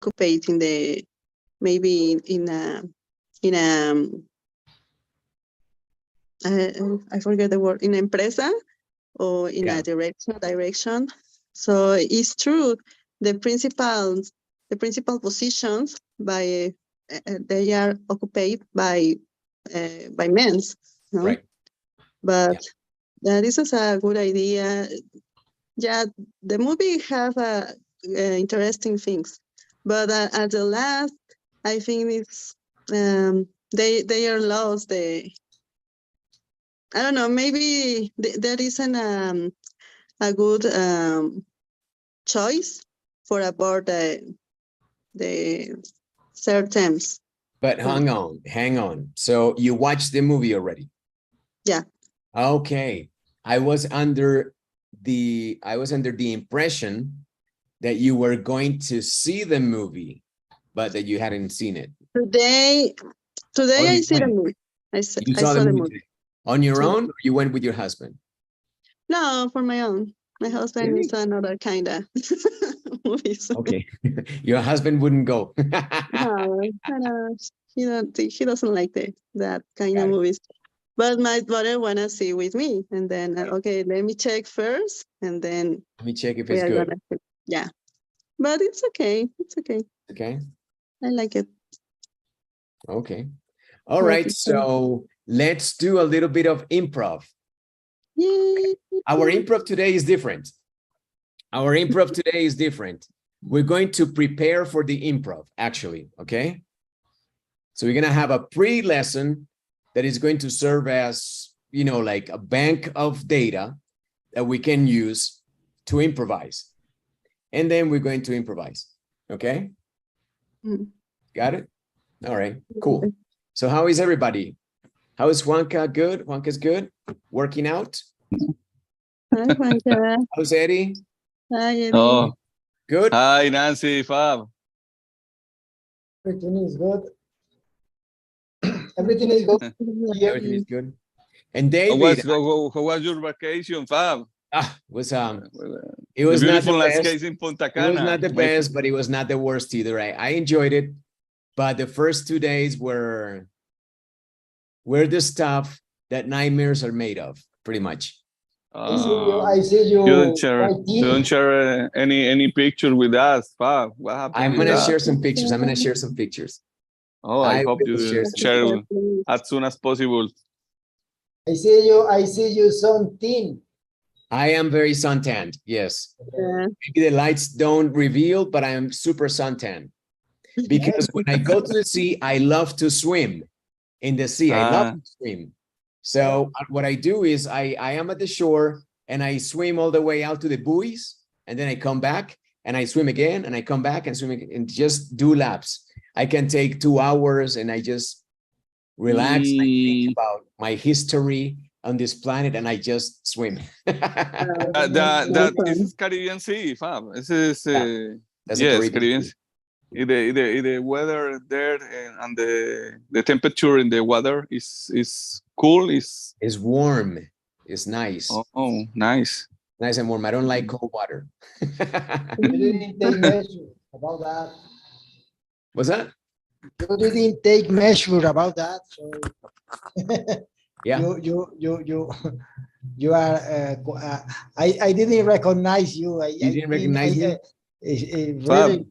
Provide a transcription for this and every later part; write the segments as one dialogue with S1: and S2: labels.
S1: occupate in the, maybe in a I forget the word, in empresa or in a direction. So it's true. The principal positions by they are occupied by men, no?
S2: Right.
S1: But this is a good idea. Yeah, the movie have interesting things, but at the last, I think it's they are lost. I don't know. Maybe there isn't a good choice for about the third terms.
S2: But hang on. So you watched the movie already?
S1: Yeah.
S2: Okay. I was under the impression that you were going to see the movie, but that you hadn't seen it.
S1: Today I see the movie. I saw the movie.
S2: Today. On your own, or you went with your husband?
S1: No, for my own. My husband is another kind of movies.
S2: Okay. Your husband wouldn't go.
S1: No, he doesn't like that kind of movies. But my brother wanna see with me, and then okay, let me check first, and then
S2: let me check if it's good.
S1: Yeah, but it's okay. It's okay.
S2: Okay.
S1: I like it.
S2: Okay. All right. So let's do a little bit of improv.
S1: Yay.
S2: Our improv today is different. We're going to prepare for the improv, actually. Okay. So we're going to have a pre-lesson that is going to serve as, you know, like a bank of data that we can use to improvise. And then we're going to improvise. Okay. Got it? All right, cool. So how is everybody? How is Juanca? Good? Juanca's good? Working out?
S1: Hi, Juanca.
S2: How's Eddie?
S1: Hi, Eddie.
S3: Oh,
S2: good.
S3: Hi, Nancy, Fab.
S4: Everything is good. Everything is good.
S2: Everything is good. And David,
S3: how was your vacation, Fab?
S2: It was not
S3: beautiful
S2: the best.
S3: landscapes in Punta Cana.
S2: It was not the best, but it was not the worst either. I enjoyed it, but the first 2 days were the stuff that nightmares are made of, pretty much.
S4: I see you.
S3: You don't share any picture with us, Fab. What happened?
S2: I'm gonna share some pictures.
S3: Oh, I hope you share as soon as possible.
S4: I see you sun-tanned.
S2: I am very suntanned, yes.
S1: Yeah.
S2: Maybe the lights don't reveal, but I am super suntanned. Because when I go to the sea, I love to swim in the sea. I love to swim. So what I do is I am at the shore and I swim all the way out to the buoys, and then I come back and I swim again, and I come back and swim again, and just do laps. I can take 2 hours and I just relax and I think about my history on this planet, and I just swim.
S3: That is Caribbean Sea, Fab. This is yes, Caribbean Sea. The weather there and the temperature in the water is cool. Is
S2: warm. It's nice.
S3: Oh, nice.
S2: Nice and warm. I don't like cold water.
S4: You didn't take measure about that.
S2: What's that?
S4: You didn't take measure about that. So
S2: yeah.
S4: You are. I didn't recognize you.
S2: You didn't recognize me?
S4: Really,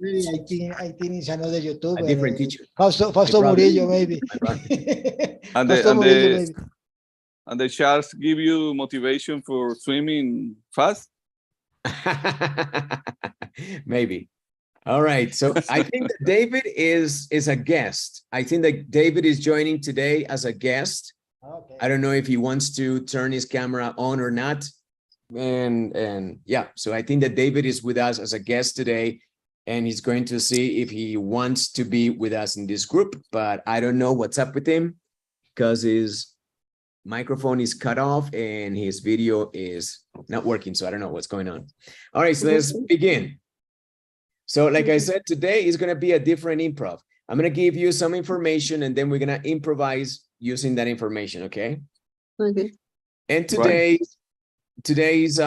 S4: I think it's another YouTuber.
S2: A different teacher.
S4: Fausto Murillo, maybe.
S3: And the sharks give you motivation for swimming fast?
S2: Maybe. All right. So I think that David is a guest. I think that David is joining today as a guest.
S4: Okay.
S2: I don't know if he wants to turn his camera on or not. And yeah, so I think that David is with us as a guest today, and he's going to see if he wants to be with us in this group, but I don't know what's up with him because his microphone is cut off and his video is not working. So I don't know what's going on. All right, so let's begin. So like I said, today is going to be a different improv. I'm going to give you some information and then we're going to improvise using that information. Okay.
S1: Okay.
S2: And today's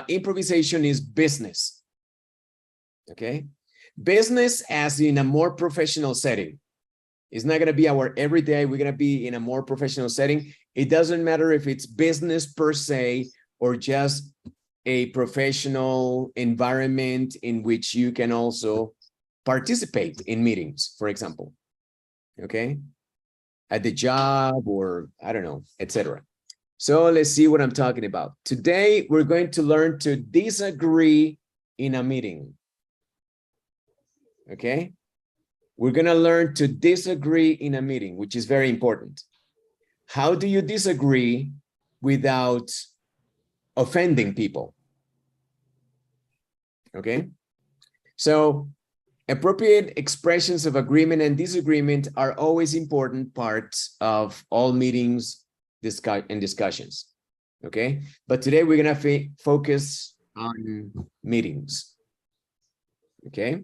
S2: improvisation is business. Okay. Business as in a more professional setting. It's not going to be our everyday. We're going to be in a more professional setting. It doesn't matter if it's business per se or just a professional environment in which you can also participate in meetings, for example. Okay. At the job or I don't know, etc. So let's see what I'm talking about. Today, we're going to learn to disagree in a meeting. Okay. We're going to learn to disagree in a meeting, which is very important. How do you disagree without offending people? Okay. So appropriate expressions of agreement and disagreement are always important parts of all meetings and discussions. Okay. But today we're going to focus on meetings. Okay.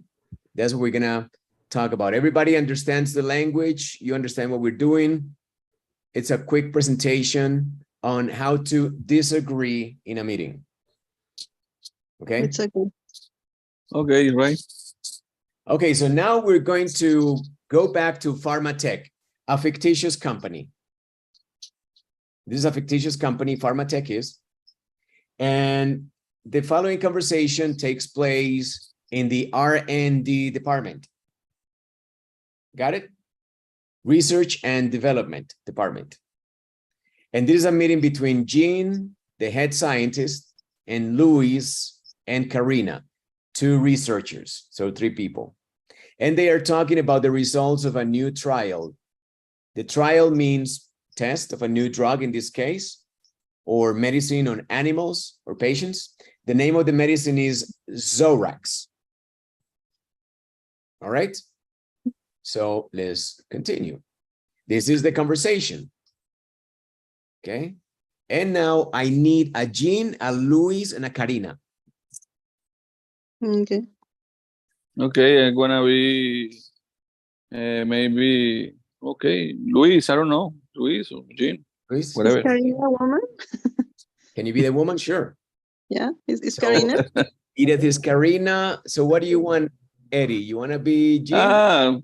S2: That's what we're going to talk about. Everybody understands the language. You understand what we're doing. It's a quick presentation on how to disagree in a meeting. Okay.
S1: It's okay.
S3: Okay, right.
S2: Okay, so now we're going to go back to Pharmatech, a fictitious company. This is a fictitious company, Pharmatech is. And the following conversation takes place in the R&D department. Got it? Research and Development Department. And this is a meeting between Jean, the head scientist, and Luis and Karina, 2 researchers, so 3 people. And they are talking about the results of a new trial. The trial means test of a new drug in this case, or medicine on animals or patients. The name of the medicine is Zorax. All right. So let's continue. This is the conversation. Okay. And now I need a Jean, a Luis, and a Karina.
S1: Okay.
S3: Okay, I'm gonna be maybe okay, Luis. I don't know, Luis or Jean,
S2: Luis?
S3: whatever.
S1: Is Karina a woman?
S2: Can you be the woman? Sure.
S1: Yeah, is
S2: So,
S1: Karina?
S2: Edith is Karina. So what do you want, Eddie? You want to be Jean?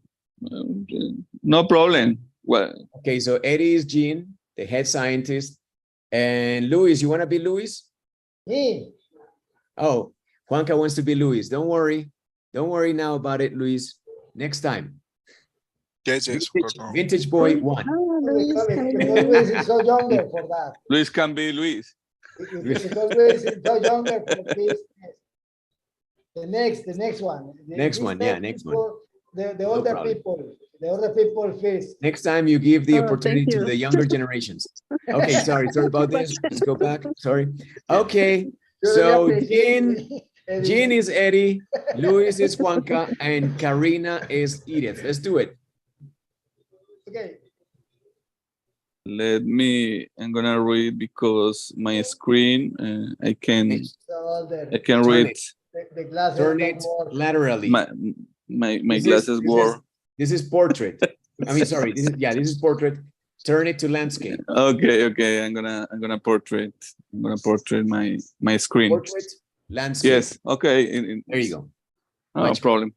S3: No problem. Well,
S2: Okay, so Eddie is Jean, the head scientist. And Luis, you want to be Luis?
S4: Me.
S2: Oh, Juanca wants to be Luis. Don't worry. Don't worry now about it, Luis. Next time.
S5: Yes, yes.
S2: Vintage Boy 1.
S1: Oh, Luis,
S4: Because Luis is so younger for that.
S3: Luis can be Luis.
S4: Because Luis is so younger for this. The next one.
S2: Next one, yeah, next one.
S4: The older people. The older people first.
S2: Next time you give the
S1: Oh,
S2: opportunity
S1: thank
S2: to
S1: you.
S2: the younger generations. Okay, sorry about this. Let's go back. Sorry. Okay, so Jean is Eddie, Luis is Juanca, and Karina is Edith. Let's do it.
S4: Okay.
S3: I'm gonna read because my screen, I can read.
S4: The glasses
S2: Turn it laterally.
S3: My glasses were.
S2: This is portrait. I mean, sorry. This is portrait. Turn it to landscape.
S3: Okay. I'm gonna portrait. I'm gonna portrait my screen.
S2: Portrait, landscape.
S3: Yes. Okay.
S2: There you go.
S3: No problem.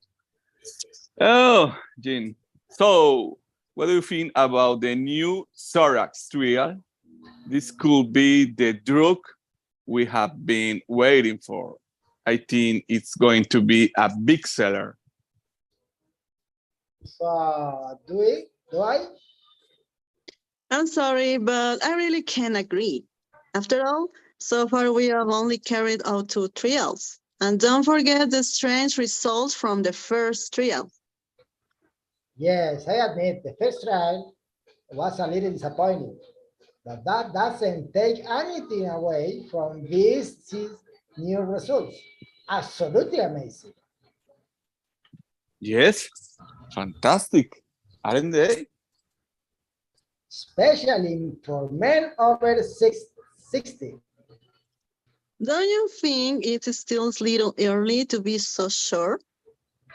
S3: Oh, Jean. So, what do you think about the new Zorax trial? This could be the drug we have been waiting for. I think it's going to be a big seller.
S4: Do I?
S1: I'm sorry, but I really can't agree. After all, so far we have only carried out 2 trials. And don't forget the strange results from the first trial.
S4: Yes, I admit the first trial was a little disappointing. But that doesn't take anything away from these new results. Absolutely amazing.
S3: Yes, fantastic, aren't they?
S4: Especially for men over 60.
S1: Don't you think it's still a little early to be so sure?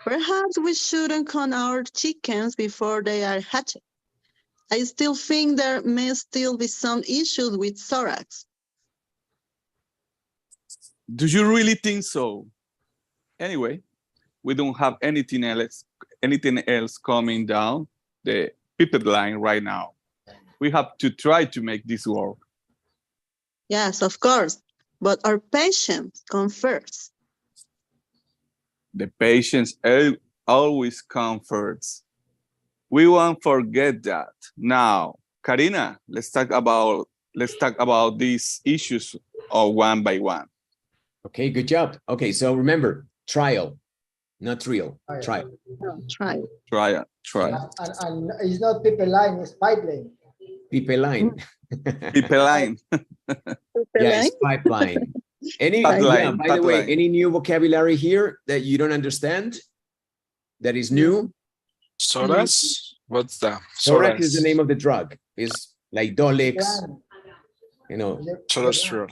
S1: Perhaps we shouldn't count our chickens before they are hatched. I still think there may still be some issues with Zorax.
S3: Do you really think so? Anyway, we don't have anything else coming down the pipeline right now. We have to try to make this work.
S1: Yes, of course. But our patience comes first.
S3: The patience always comes first. We won't forget that. Now, Karina, let's talk about these issues one by one.
S2: Okay, good job. Okay, so remember, trial, not real. Trial.
S1: No, try.
S3: Try.
S4: And it's not pipeline, it's pipeline.
S2: Pipeline.
S3: Pipeline.
S2: Yeah, it's pipeline.
S3: Pipeline,
S2: by the way,
S3: pipeline.
S2: any new vocabulary here that you don't understand? That is new?
S5: Sodas? What's that?
S2: Sorax is the name of the drug. It's like Dolex, you know.
S5: Soda's true.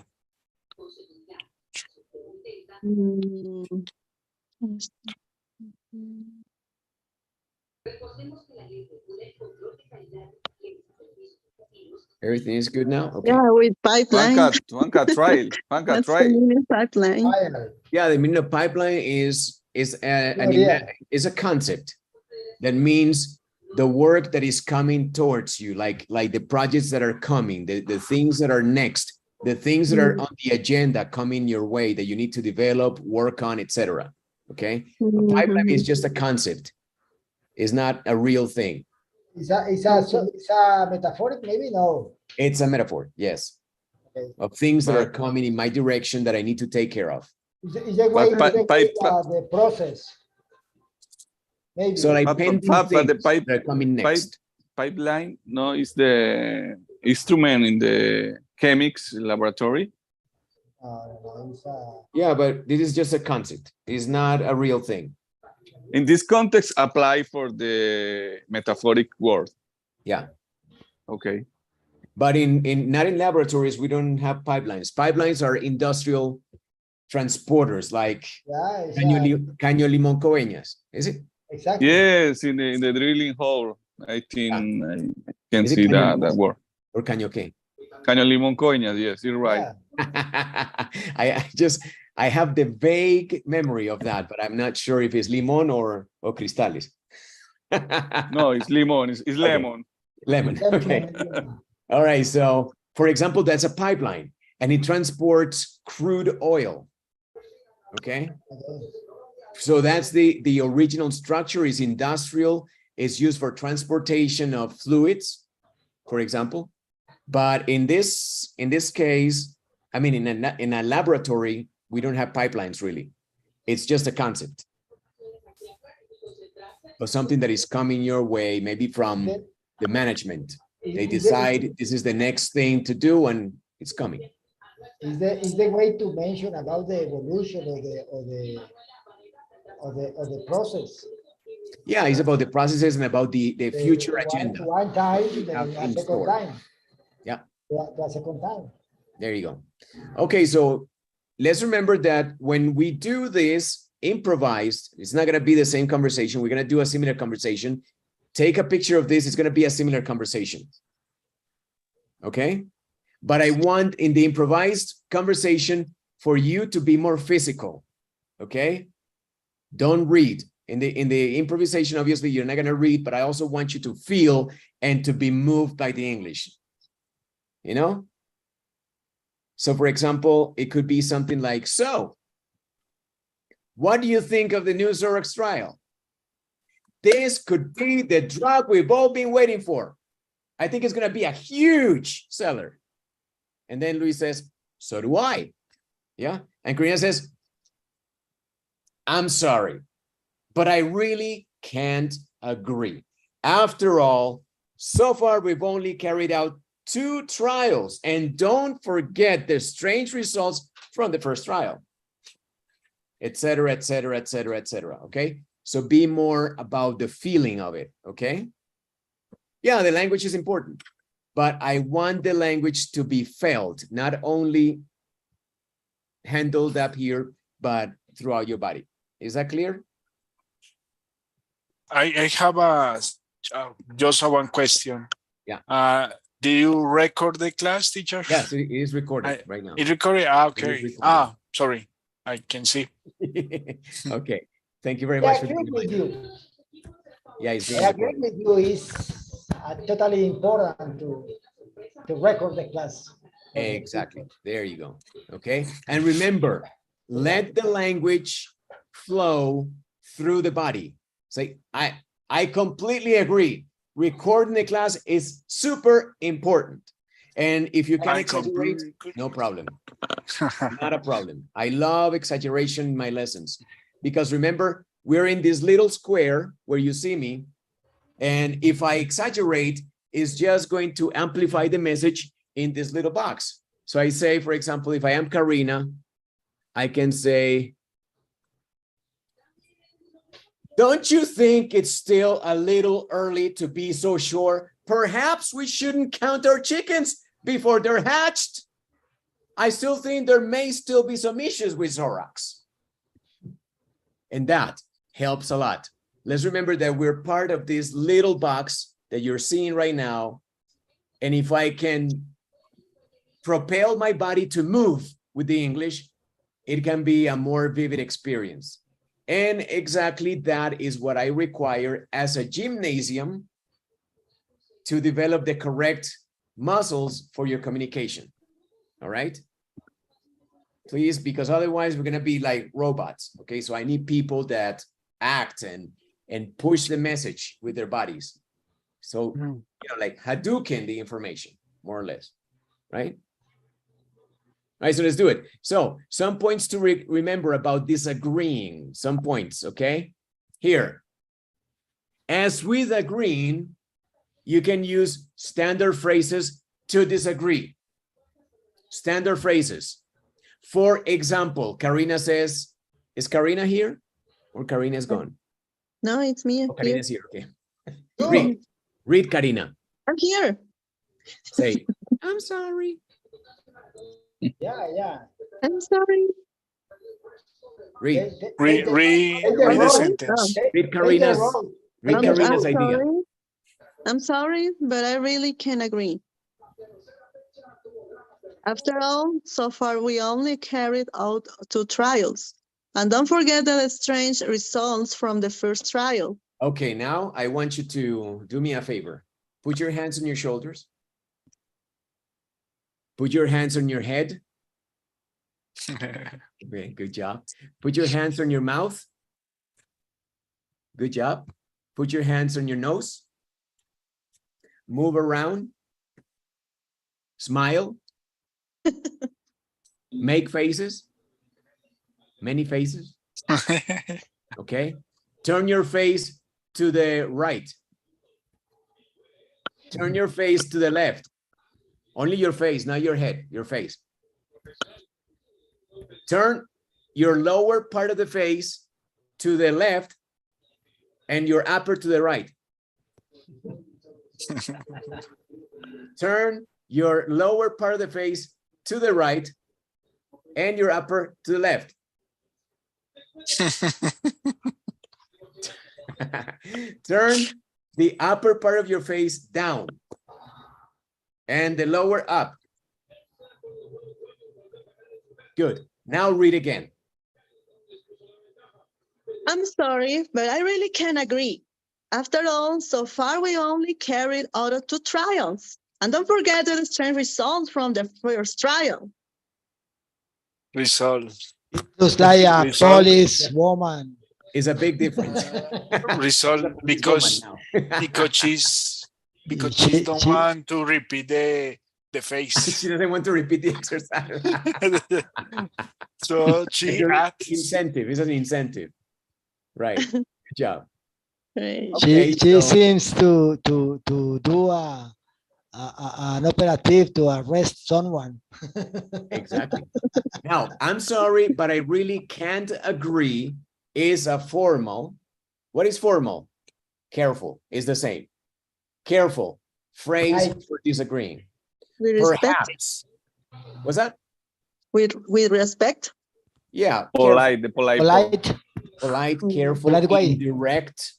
S1: Mm.
S2: Everything is good now? Okay.
S1: Yeah, with pipeline.
S3: Juanca, trial.
S1: That's the meaning, pipeline.
S2: Yeah, the meaning of pipeline is a concept that means the work that is coming towards you, like the projects that are coming, the things that are next, the things that are on the agenda coming your way that you need to develop, work on, etc. Okay, a pipeline is just a concept. It's not a real thing.
S4: It's a metaphoric, maybe? No.
S2: It's a metaphor, yes, of things that are coming in my direction that I need to take care of.
S4: Is the way the process? Maybe.
S2: So like things that are coming next.
S3: Pipeline, no, is the instrument in the chemics laboratory.
S2: Yeah, but this is just a concept. It's not a real thing.
S3: In this context, apply for the metaphoric word.
S2: Yeah.
S3: Okay.
S2: But not in laboratories, we don't have pipelines. Pipelines are industrial transporters, like Caño Limón Coveñas, is it?
S4: Exactly.
S3: Yes, in the drilling hole. I think I can see that word.
S2: Or Caño qué?
S3: Caño Limón Coveñas, yes, you're right.
S2: Yeah. I have the vague memory of that, but I'm not sure if it's limón or cristales.
S3: No, it's limón. It's okay. Lemon.
S2: Lemon. Okay. All right. So, for example, that's a pipeline, and it transports crude oil. Okay. So that's the original structure is industrial. It's used for transportation of fluids, for example. But in this case, I mean, in a laboratory, we don't have pipelines really. It's just a concept of something that is coming your way, maybe from the management. They decide this is the next thing to do, and it's coming.
S4: Is the way to mention about the evolution of the process?
S2: Yeah, it's about the processes and about the future agenda.
S4: One time, then a second time.
S2: Yeah.
S4: The second time.
S2: There you go. Okay, so let's remember that when we do this improvised, it's not going to be the same conversation. We're going to do a similar conversation. Take a picture of this. It's going to be a similar conversation. Okay? But I want in the improvised conversation for you to be more physical. Okay? Don't read. In the improvisation, obviously, you're not going to read, but I also want you to feel and to be moved by the English. You know? So, for example, it could be something like, so, what do you think of the new Xerox trial? This could be the drug we've all been waiting for. I think it's going to be a huge seller. And then Luis says, so do I. Yeah. And Karina says, I'm sorry, but I really can't agree. After all, so far, we've only carried out 2 trials, and don't forget the strange results from the first trial, etc., etc., etc., etc. Okay, so be more about the feeling of it. Okay, yeah, the language is important, but I want the language to be felt, not only handled up here, but throughout your body. Is that clear?
S5: I have just one question.
S2: Yeah.
S5: Do you record the class, teacher?
S2: Yes, it is recorded right now.
S5: It's recorded? Okay. Sorry. I can see.
S2: Okay. Thank you very
S4: I
S2: much for
S4: agree with you.
S2: Yeah, it's
S4: I agree with you. It's totally important to record the class.
S2: Exactly. There you go. Okay. And remember, let the language flow through the body. Say, I completely agree. Recording the class is super important. And if you can exaggerate, no problem. Not a problem. I love exaggeration in my lessons because remember, we're in this little square where you see me. And if I exaggerate, it's just going to amplify the message in this little box. So I say, for example, if I am Karina, I can say, don't you think it's still a little early to be so sure? Perhaps we shouldn't count our chickens before they're hatched. I still think there may still be some issues with Zorax. And that helps a lot. Let's remember that we're part of this little box that you're seeing right now. And if I can propel my body to move with the English, it can be a more vivid experience. And exactly that is what I require as a gymnasium to develop the correct muscles for your communication. All right? Please, because otherwise we're going to be like robots. Okay, so I need people that act and push the message with their bodies. So, you know, like Hadouken the information, more or less, right? All right, so let's do it. So some points to remember about disagreeing, some points, okay? Here, as with agreeing, you can use standard phrases to disagree. Standard phrases. For example, Karina says, is Karina here or Karina is gone?
S1: No, it's me.
S2: Oh, Karina's here, okay. Read, Karina.
S1: I'm here.
S2: Say, I'm sorry.
S4: Yeah.
S1: I'm sorry.
S2: Read.
S5: Read the sentence.
S2: Read Karina's idea.
S1: I'm sorry, but I really can't agree. After all, so far we only carried out 2 trials. And don't forget the strange results from the first trial.
S2: Okay, now I want you to do me a favor. Put your hands on your shoulders. Put your hands on your head. Okay, good job. Put your hands on your mouth. Good job. Put your hands on your nose. Move around. Smile. Make faces. Many faces. Okay. Turn your face to the right. Turn your face to the left. Only your face, not your head, your face. Turn your lower part of the face to the left and your upper to the right. Turn your lower part of the face to the right and your upper to the left. Turn the upper part of your face down and the lower up. Good. Now read again.
S1: I'm sorry, but I really can't agree. After all, so far we only carried out 2 trials. And don't forget the strange results from the first trial.
S5: Results.
S4: Looks like a police woman.
S2: Is a big difference.
S5: Result because she's don't want to repeat the face.
S2: She doesn't want to repeat the exercise.
S5: So she acts.
S2: Incentive. It's an incentive. Right. Good job.
S1: Right.
S2: Okay,
S4: she seems to do an operative to arrest someone.
S2: Exactly. Now, I'm sorry, but I really can't agree is a formal. What is formal? Careful is the same. Careful phrase for disagreeing.
S1: With respect.
S2: Perhaps. What's that?
S1: With respect.
S2: Yeah.
S3: Polite,
S2: Careful,
S4: polite way.
S2: indirect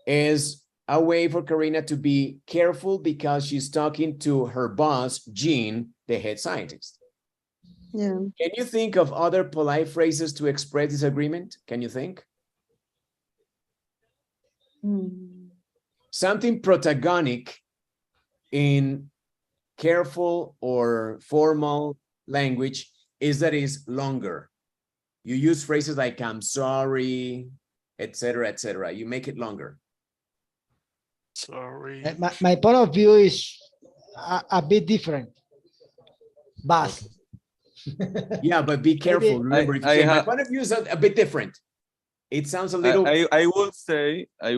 S2: is a way for Karina to be careful because she's talking to her boss, Jean, the head scientist.
S1: Yeah.
S2: Can you think of other polite phrases to express disagreement? Can you think? Something protagonic in careful or formal language is that it's longer. You use phrases like I'm sorry, etc., etc. You make it longer.
S5: Sorry.
S4: My point of view is a bit different. But
S2: Yeah, but be careful. Remember, if you say, my point of view is a bit different. It sounds a little.
S3: I will say that I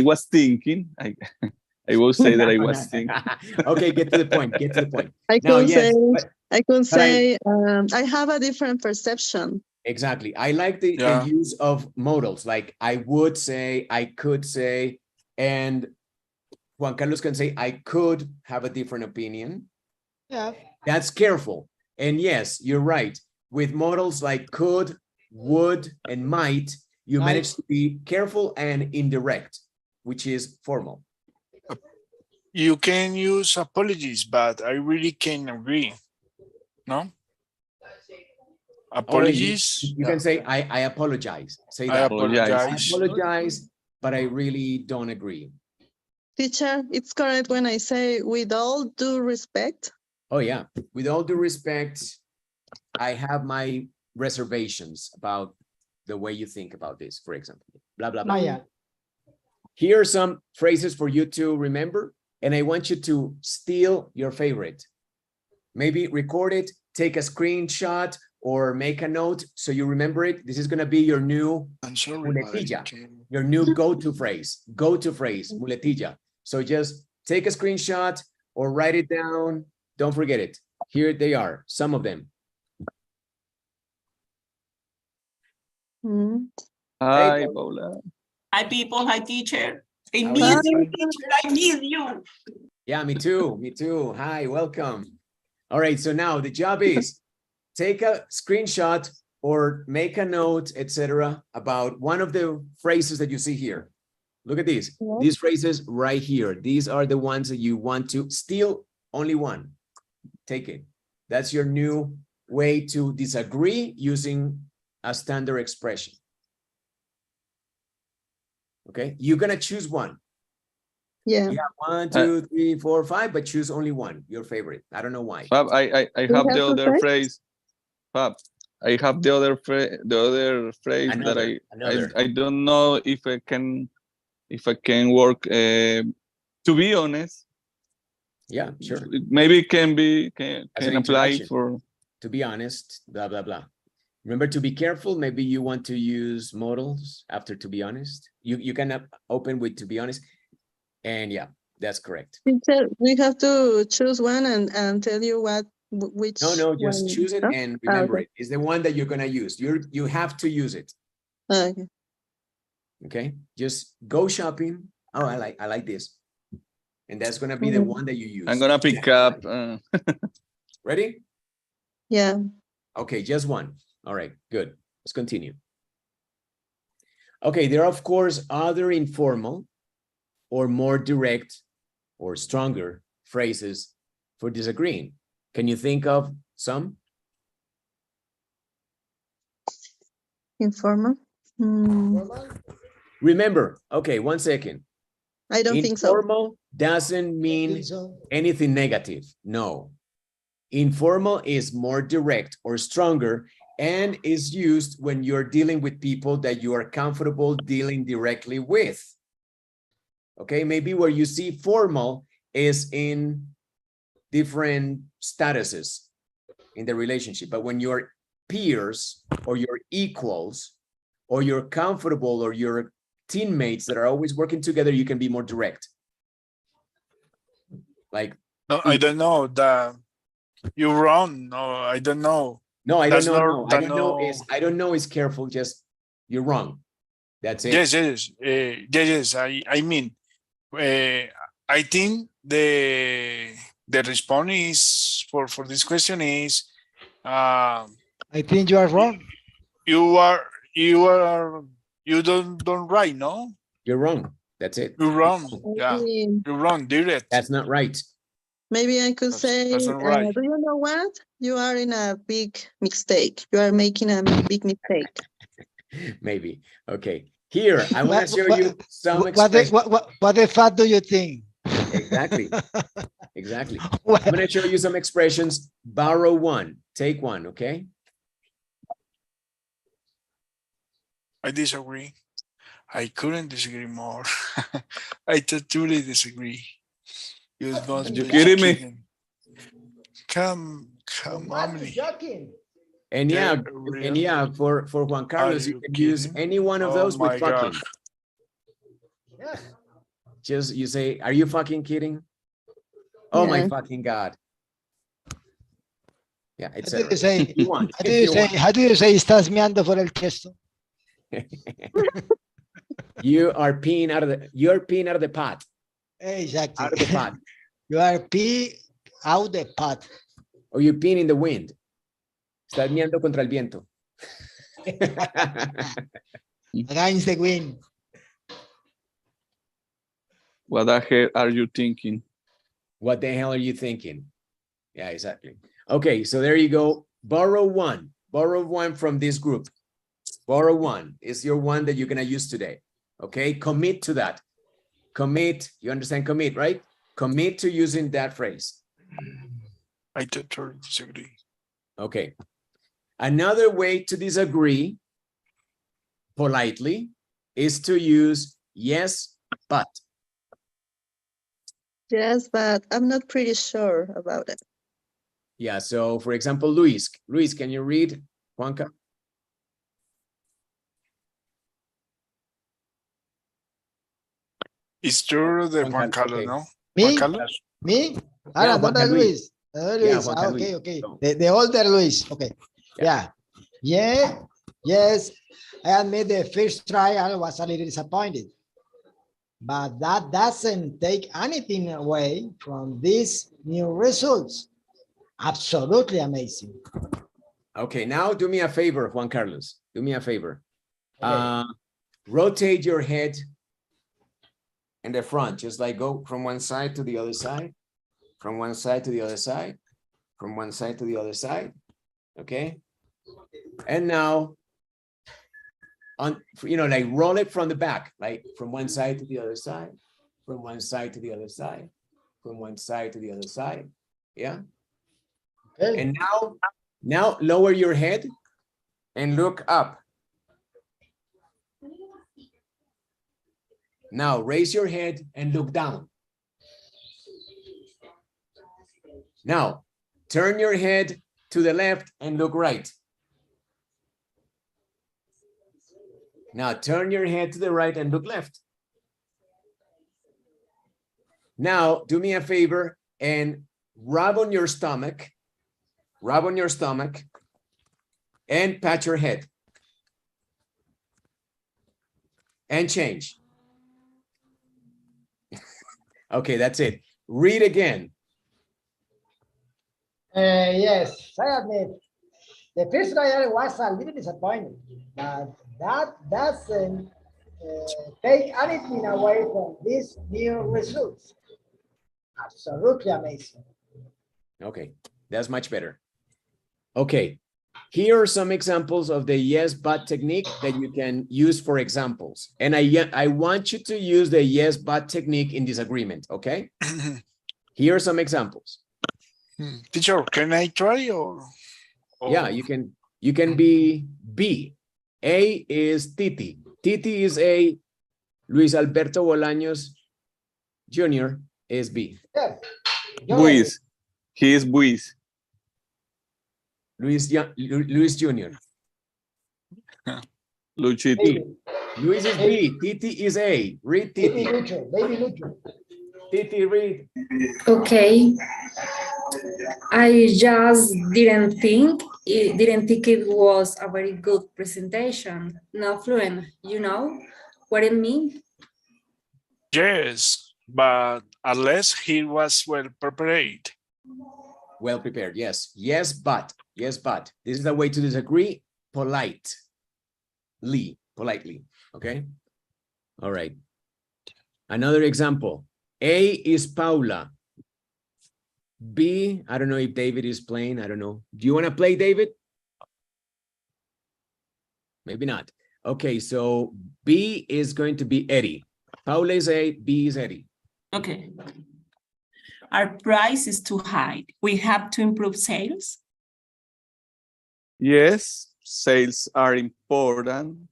S3: was thinking. I will say that I was thinking.
S2: Okay, get to the point. Get to the point.
S1: I
S2: Now,
S1: could
S2: yes,
S1: say I have a different perception.
S2: Exactly. I like the use of modals, like I would say, I could say, and Juan Carlos can say, I could have a different opinion.
S4: Yeah.
S2: That's careful. And yes, you're right. With modals like could, would, and might, you manage to be careful and indirect, which is formal.
S5: You can use apologies, but I really can't agree. No? Apologies.
S2: You can say, I apologize. Say that.
S5: I apologize.
S2: I apologize, but I really don't agree.
S1: Teacher, it's correct when I say with all due respect.
S2: Oh, yeah. With all due respect, I have my reservations about the way you think about this, for example. Blah, blah, blah.
S4: Oh, yeah.
S2: Here are some phrases for you to remember, and I want you to steal your favorite. Maybe record it, take a screenshot, or make a note so you remember it. This is going to be your new muletilla, your new go-to phrase, muletilla. So just take a screenshot or write it down. Don't forget it. Here they are, some of them.
S3: Hi, Paula.
S6: Hi, people. Hi, teacher. I miss you, teacher. I miss you.
S2: Yeah, me too. Me too. Hi, welcome. All right. So now the job is take a screenshot or make a note, etc., about one of the phrases that you see here. Look at these. Yeah. These phrases right here. These are the ones that you want to steal. Only one. Take it. That's your new way to disagree using a standard expression. Okay, you're gonna choose one.
S1: Yeah.
S2: Yeah, 1, 2, 3, 4, 5, but choose only one, your favorite. I don't know why.
S3: Fab, I have the other phrase. Fab, I have the other phrase that I don't know if I can work. To be honest.
S2: Yeah, sure.
S3: Maybe it can apply for.
S2: To be honest, blah blah blah. Remember to be careful. Maybe you want to use modals after to be honest. You can open with to be honest. And yeah, that's correct.
S1: We have to choose one and tell you which.
S2: No, just
S1: one.
S2: choose it and remember it. It's the one that you're gonna use. You have to use it.
S1: Okay.
S2: Okay. Just go shopping. Oh, I like this. And that's gonna be the one that you use.
S3: I'm gonna pick up.
S2: Ready?
S1: Yeah.
S2: Okay, just one. All right, good. Let's continue. Okay, there are, of course, other informal or more direct or stronger phrases for disagreeing. Can you think of some?
S1: Informal?
S2: Remember, okay, 1 second.
S1: I don't think so.
S2: Informal doesn't mean anything negative. No. Informal is more direct or stronger and is used when you're dealing with people that you are comfortable dealing directly with. Okay, maybe where you see formal is in different statuses in the relationship, but when you're peers or your equals or you're comfortable or your teammates that are always working together, you can be more direct. Like,
S5: no, I don't know that you're wrong. No, I don't know.
S2: No, I don't know. I don't know is careful. Just you're wrong. That's it.
S5: Yes. I mean, I think the response is for this question is.
S4: I think you are wrong.
S5: You don't right, no?
S2: You're wrong. That's it.
S5: You're wrong. Yeah, you're wrong. Direct.
S2: That's not right.
S1: Maybe I could say,
S5: that's not right.
S1: do you know what? you are in a big mistake. You are making a big mistake.
S2: Maybe. Okay. Here, I want to show you some expressions.
S4: What the fuck do you think?
S2: Exactly. Exactly.
S4: What?
S2: I'm going to show you some expressions. Borrow one. Take one, okay?
S5: I disagree. I couldn't disagree more. I totally disagree. You must
S3: You
S5: be
S3: kidding me?
S5: kidding. Come on.
S4: Joking.
S2: And yeah,
S5: Yeah,
S2: and yeah, for Juan Carlos, you
S5: you
S2: can use
S5: kidding?
S2: any one of
S5: Oh
S2: those with
S5: my God.
S2: fucking.
S4: Yes.
S2: Just you say, are you fucking kidding? Oh my
S1: Yeah.
S2: fucking God. Yeah,
S4: How
S2: it's
S4: do you say?
S2: you want.
S4: How do you say? How do you say? Estás meando por el queso.
S2: You're peeing out of the pot.
S4: Exactly.
S2: Out of the pot.
S4: You are pee out the pot.
S2: Or you're peeing in the wind. Estás meando contra el viento.
S4: Against the wind.
S3: What the hell are you thinking?
S2: What the hell are you thinking? Yeah, exactly. Okay, so there you go. Borrow one from this group. Borrow one is your one that you're going to use today. Okay, commit to that. Commit, you understand commit, right? Commit to using that phrase.
S5: I totally disagree.
S2: Okay. Another way to disagree politely is to use yes, but.
S1: Yes, but I'm not pretty sure about it.
S2: Yeah, so for example, Luis, can you read Juanca?
S5: It's true the Juan Carlos,
S2: okay.
S5: no?
S4: Me?
S5: Juan Carlos?
S4: Me?
S2: Yeah,
S4: Not
S2: Juan
S4: Luis.
S2: Yeah,
S4: Luis.
S2: Juan
S4: Ah,
S2: Luis.
S4: okay, okay.
S2: So-
S4: The older Luis. Okay.
S2: Yeah.
S4: Yeah. Yes. I admit the first try I was a little disappointed. But that doesn't take anything away from these new results. Absolutely amazing.
S2: Okay, now do me a favor, Juan Carlos. Do me a favor.
S4: Okay.
S2: Rotate your head in the front, just like go from one side to the other side, from one side to the other side, from one side to the other side. Okay. And now, like roll it from the back, like from one side to the other side, from one side to the other side, from one side to the other side. Yeah.
S4: Okay.
S2: And now lower your head and look up. Now raise your head and look down. Now turn your head to the left and look right. Now turn your head to the right and look left. Now do me a favor and rub on your stomach and pat your head and change. Okay, that's it. Read again.
S4: Yes, I admit. The first trial was a little disappointing, but that doesn't take anything away from these new results. Absolutely amazing.
S2: Okay, that's much better. Okay, here are some examples of the yes, but technique that you can use for examples. And I want you to use the yes, but technique in disagreement, okay? Here are some examples.
S5: Teacher, can I try or?
S2: Yeah, you can be B. A is Titi. Titi is A. Luis Alberto Bolaños Jr. is B.
S4: Yeah.
S3: Buis. He is Buis.
S2: Luis Jr.
S3: Luchito.
S2: Luis is B. Titi is A. Read
S4: Baby
S2: Titi.
S4: Lucho, baby Lucho.
S2: Titi, read.
S7: Okay. I just didn't think it was a very good presentation. Not fluent, you know what I mean?
S5: Yes, but unless he was well prepared.
S2: Well prepared, yes. Yes, but. Yes, but. This is the way to disagree. Politely. Okay? All right. Another example. A is Paula. B, I don't know if David is playing. I don't know. Do you want to play, David? Maybe not. Okay, so B is going to be Eddie. Paula is A, B is Eddie.
S6: Okay. Our price is too high. We have to improve sales.
S3: Yes, sales are important.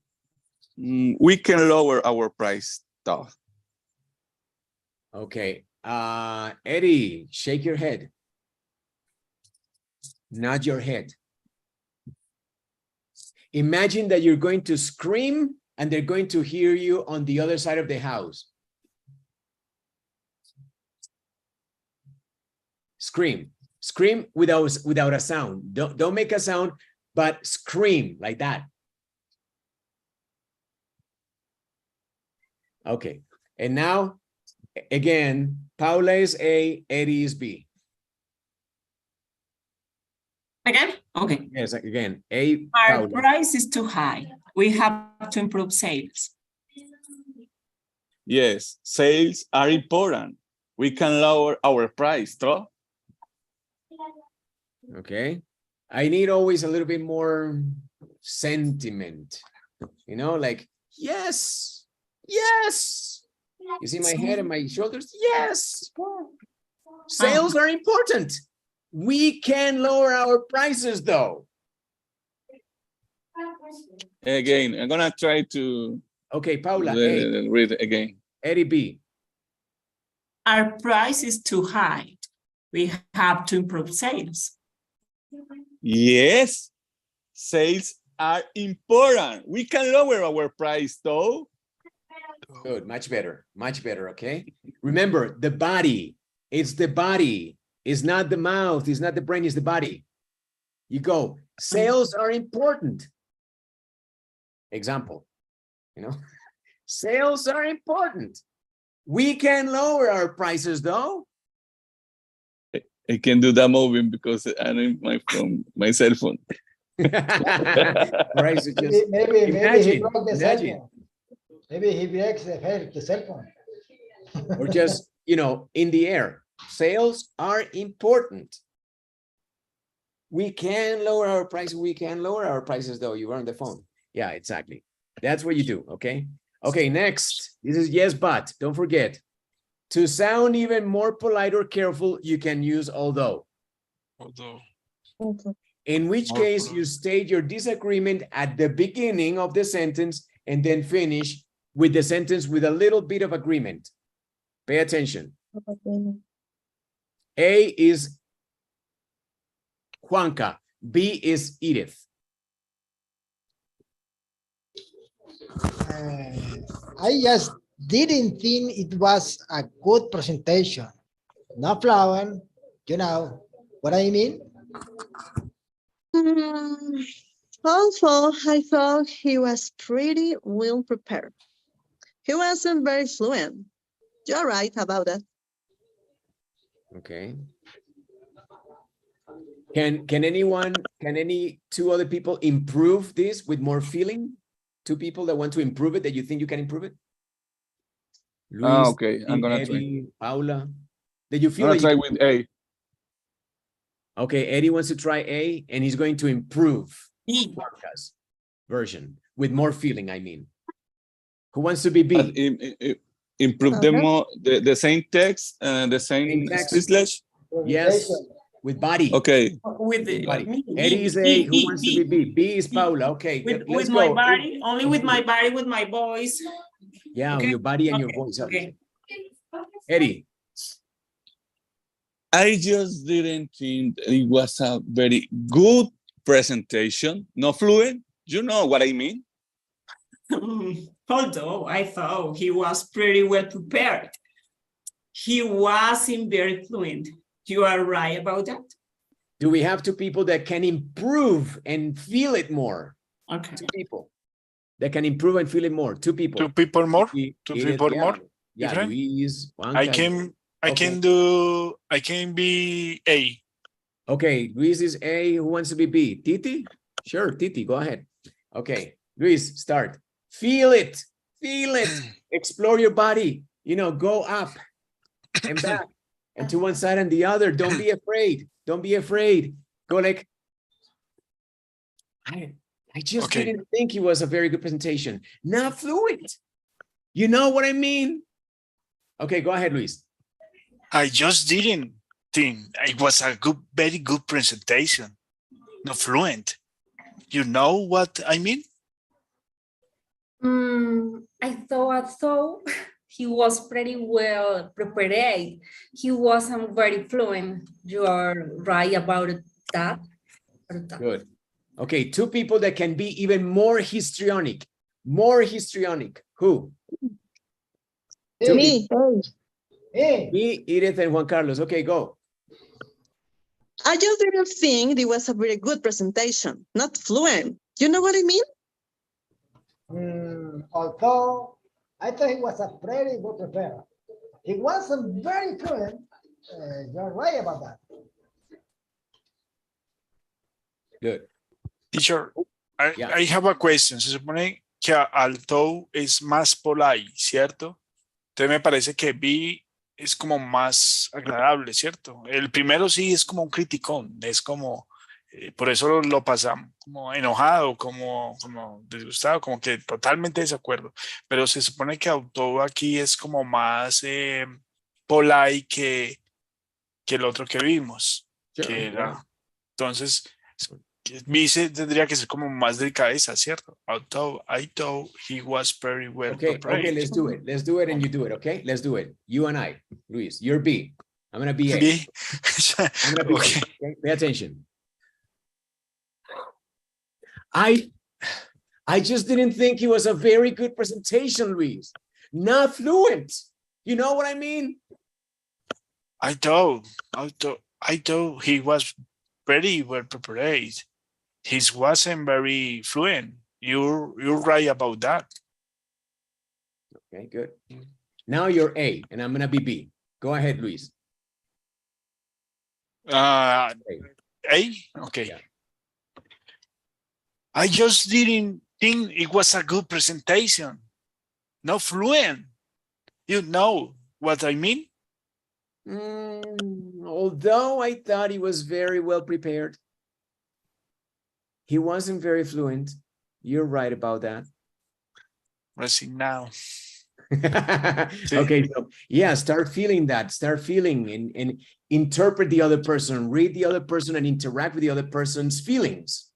S3: We can lower our price though.
S2: Okay, Eddie, shake your head. Nod your head. Imagine that you're going to scream and they're going to hear you on the other side of the house. Scream, scream without a sound. Don't make a sound, but scream like that. Okay, and now, again, Paula is A, Eddie is B.
S6: Again? Okay.
S2: Yes, again, A,
S6: Our
S2: Paula.
S6: price is too high. We have to improve sales.
S3: Yes, sales are important. We can lower our price, though.
S2: Okay, I need always a little bit more sentiment, you know, like, yes, yes. You see my head and my shoulders? Yes. Sales are important. We can lower our prices though.
S3: Again, I'm gonna try to
S2: Okay, Paula, A.
S3: read it again.
S2: Eddie B.
S6: Our price is too high. We have to improve sales.
S3: Yes, sales are important. We can lower our price though.
S2: Good, much better, okay? Remember, the body, it's the body. It's not the mouth, it's not the brain, it's the body. You go, sales are important. Example, you know, sales are important. We can lower our prices though.
S3: I can do that moving because I'm in my cell phone.
S2: Right, so just
S4: maybe he broke the cell
S2: imagine.
S4: phone. Maybe he breaks the cell phone.
S2: Or just, you know, in the air. Sales are important. We can lower our prices. We can lower our prices though. You were on the phone. Yeah, exactly. That's what you do, okay? Okay, next. This is yes, but. Don't forget. To sound even more polite or careful, you can use although.
S5: Although.
S2: In which case, you state your disagreement at the beginning of the sentence and then finish with the sentence with a little bit of agreement. Pay attention. A is Juanca. B is Edith.
S4: I just didn't think it was a good presentation. No fluent, you know what I mean?
S1: Also, I thought he was pretty well prepared. He wasn't very fluent. You're right about that.
S2: Okay. Can any two other people improve this with more feeling? Two people that want to improve it, that you think you can improve it? Luis,
S3: Okay, I'm gonna
S2: Eddie, Paula. Did you feel
S3: I'm gonna
S2: like
S3: try with A.
S2: Okay, Eddie wants to try A, and he's going to improve
S6: B.
S2: Juanca's version with more feeling, I mean. Who wants to be B?
S3: But improve the same text and the same slash.
S2: Yes, with body.
S3: Okay.
S6: With the
S2: Body.
S6: me,
S2: Eddie is A. Who wants to be B? B is Paula. Okay, let's
S6: with
S2: go.
S6: my body, only with my body, with my voice.
S2: Yeah,
S6: Okay.
S2: your body and your
S6: Okay.
S2: voice.
S6: Okay.
S2: Eddie.
S3: I just didn't think it was a very good presentation. No fluent, you know what I mean?
S6: Although I thought he was pretty well prepared, he wasn't very fluent. You are right about that.
S2: Do we have two people that can improve and feel it more?
S6: Okay.
S2: Two people that can improve and feel it more. Two people.
S5: Two people more?
S2: Two
S5: people more?
S2: Yeah,
S5: Different?
S2: Luis, Juanca.
S5: I can be A.
S2: Okay, Luis is A. Who wants to be B? Titi? Sure, Titi, go ahead. Okay, Luis, start. Feel it. Feel it. Explore your body. You know, go up and back. and to one side and the other. Don't be afraid. Don't be afraid. Go like, I just didn't think it was a very good presentation. Not fluent. You know what I mean? Okay, go ahead, Luis.
S5: I just didn't think it was a very good presentation. Not fluent. You know what I mean?
S7: I thought so. He was pretty well prepared. He wasn't very fluent. You are right about that.
S2: Good. Okay, two people that can be even more histrionic. More histrionic. Who?
S1: Me.
S2: Me, Edith, and Juan Carlos. Okay, go.
S1: I just didn't think it was a very good presentation, not fluent. You know what I mean?
S4: Although I thought he was a pretty good preparer. He wasn't very fluent. You're right about that.
S2: Good.
S5: Teacher, I have a question. Se supone que although es más polite, ¿cierto? Entonces me parece que be es como más agradable, ¿cierto? El primero sí es como un criticón, es como, por eso lo pasamos, como enojado, como disgustado, como que totalmente desacuerdo. Pero se supone que although aquí es como más polite que el otro que vimos. Que era. Entonces, Vice tendría que ser como más delicadeza, ¿cierto? Although I thought he was very well prepared.
S2: Okay, let's do it. Let's do it and you do it, okay? Let's do it. You and I, Luis, you're B. I'm going to be A.
S5: B.
S2: I'm going to be A, okay? Pay attention. I just didn't think it was a very good presentation, Luis. Not fluent. You know what I mean?
S5: I thought he was very well prepared. He wasn't very fluent. You're right about that.
S2: Okay, good. Now you're A, and I'm gonna be B. Go ahead, Luis.
S5: A? Okay.
S2: Yeah.
S5: I just didn't think it was a good presentation. Not fluent. You know what I mean?
S2: Although I thought he was very well prepared, he wasn't very fluent. You're right about that.
S5: Let's see now.
S2: Okay, so yeah, start feeling that. Start feeling and interpret the other person, read the other person, and interact with the other person's feelings.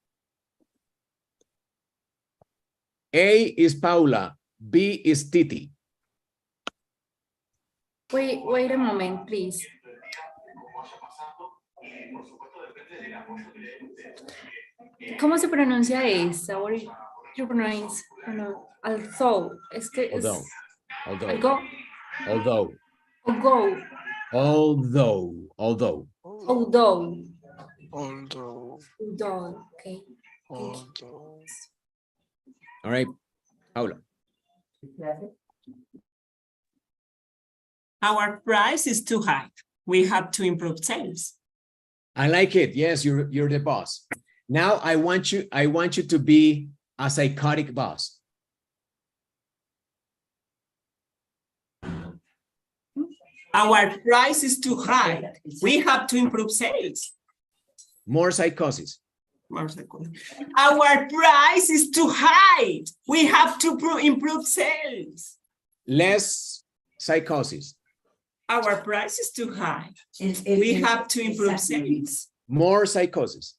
S2: A is Paula, B is Titi.
S7: Wait a moment, please. ¿Cómo se pronuncia esa? What you pronounce? Although. Es que
S2: Although.
S7: Okay.
S2: All right, Paula.
S6: Our price is too high. We have to improve sales.
S2: I like it. Yes, you're the boss. Now I want you to be a psychotic boss.
S6: Our price is too high. We have to improve sales.
S2: More psychosis.
S6: Our price is too high. We have to improve sales.
S2: Less psychosis.
S6: Our price is too high. We have to improve sales.
S2: More psychosis.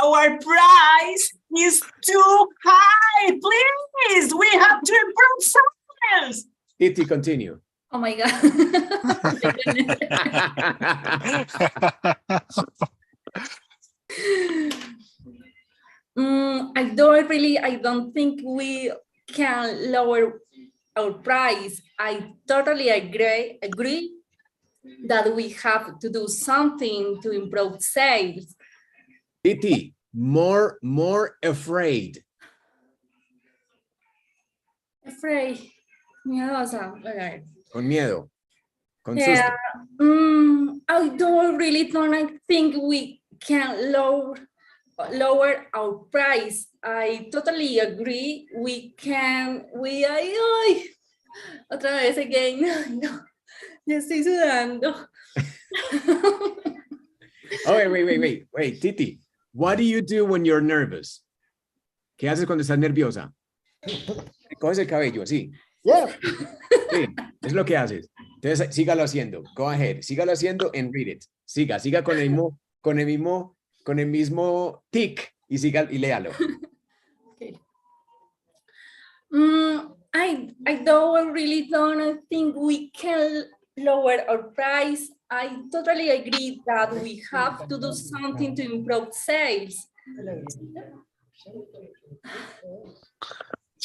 S6: Our price is too high. Please, we have to improve sales.
S2: Titi, continue.
S7: Oh my God. I don't think we can lower our price. I totally agree that we have to do something to improve sales.
S2: Titi, more afraid.
S7: Afraid. Miedosa. Okay.
S2: Con miedo. Con
S7: yeah.
S2: susto.
S7: I don't think we can lower our price. I totally agree. Otra vez again. No, ya estoy sudando.
S2: Oh, wait, Titi. What do you do when you're nervous? ¿Qué haces cuando estás nerviosa? Coges el cabello, así.
S4: Yeah.
S2: Sí, es lo que haces. Entonces, sígalo haciendo. Go ahead. Sígalo haciendo and read it. Siga con el mismo tic y léalo.
S7: Okay. I really don't think we can lower our price. I totally agree that we have to do something to improve sales.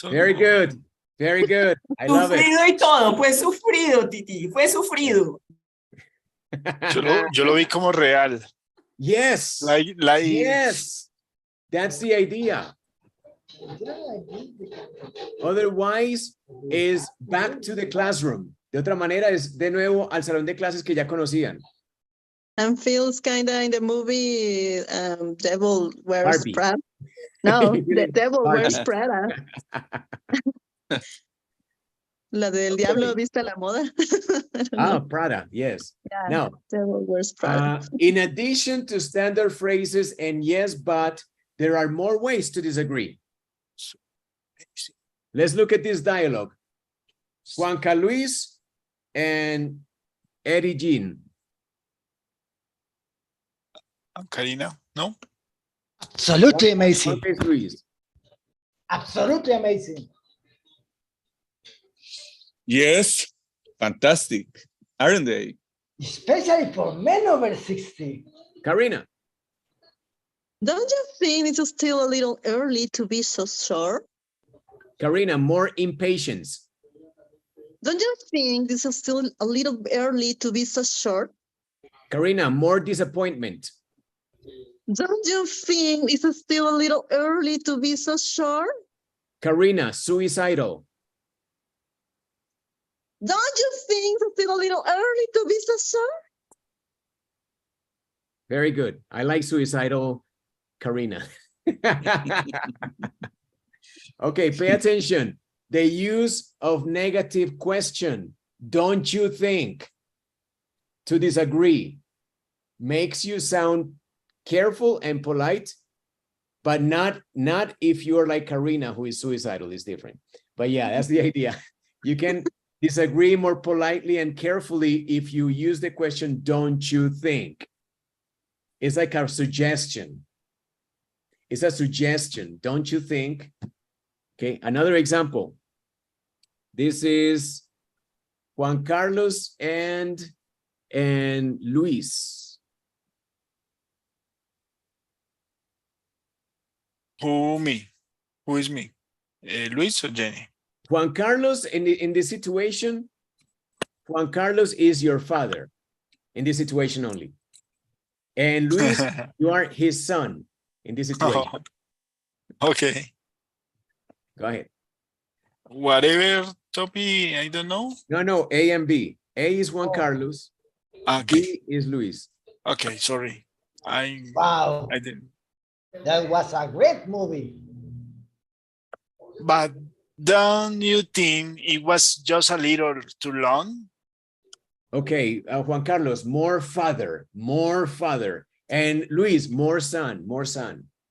S2: Very good. Very good. I love it.
S6: Sufrido y todo, fue sufrido, Titi, fue sufrido.
S5: Yo lo vi como real.
S2: Yes. Yes. That's the idea. Otherwise, is back to the classroom. De otra manera, es de nuevo al salón de clases que ya conocían.
S1: And feels kind of in the movie Devil Wears
S2: Barbie.
S1: Prada. No, the Devil Wears Prada. La del Diablo Viste a la Moda.
S2: Prada, yes.
S1: Yeah,
S2: Now,
S1: Devil Wears Prada.
S2: in addition to standard phrases and yes, but, there are more ways to disagree. Let's look at this dialogue. Juanca Luis and Eddie Jean.
S5: Karina, no?
S4: Absolutely amazing.
S2: Luis.
S4: Absolutely amazing.
S3: Yes, fantastic, aren't they?
S4: Especially for men over 60.
S2: Karina.
S1: Don't you think it's still a little early to be so sure?
S2: Karina, more impatience.
S1: Don't you think this is still a little early to be so sure?
S2: Karina, more disappointment.
S1: Don't you think it's still a little early to be so sure?
S2: Karina, suicidal.
S1: Don't you think it's still a little early to be so sure?
S2: Very good. I like suicidal, Karina. Okay, pay attention. The use of negative question, don't you think, to disagree, makes you sound careful and polite, but not if you're like Karina, who is suicidal, is different. But yeah, that's the idea. You can disagree more politely and carefully if you use the question, don't you think? It's like a suggestion. It's a suggestion, don't you think? Okay, another example. This is Juan Carlos and Luis.
S5: Who me? Who is me? Luis or Jenny?
S2: Juan Carlos, in this situation, Juan Carlos is your father in this situation only. And Luis, you are his son in this situation.
S5: Oh, okay.
S2: Go ahead.
S5: Whatever topic, I don't know.
S2: No, A and B. A is Juan Carlos.
S5: Okay.
S2: B is Luis.
S5: Okay, sorry.
S4: Wow.
S5: I didn't.
S4: That was a great movie.
S5: But don't you think it was just a little too long?
S2: Okay, Juan Carlos, more father. And Luis, more son.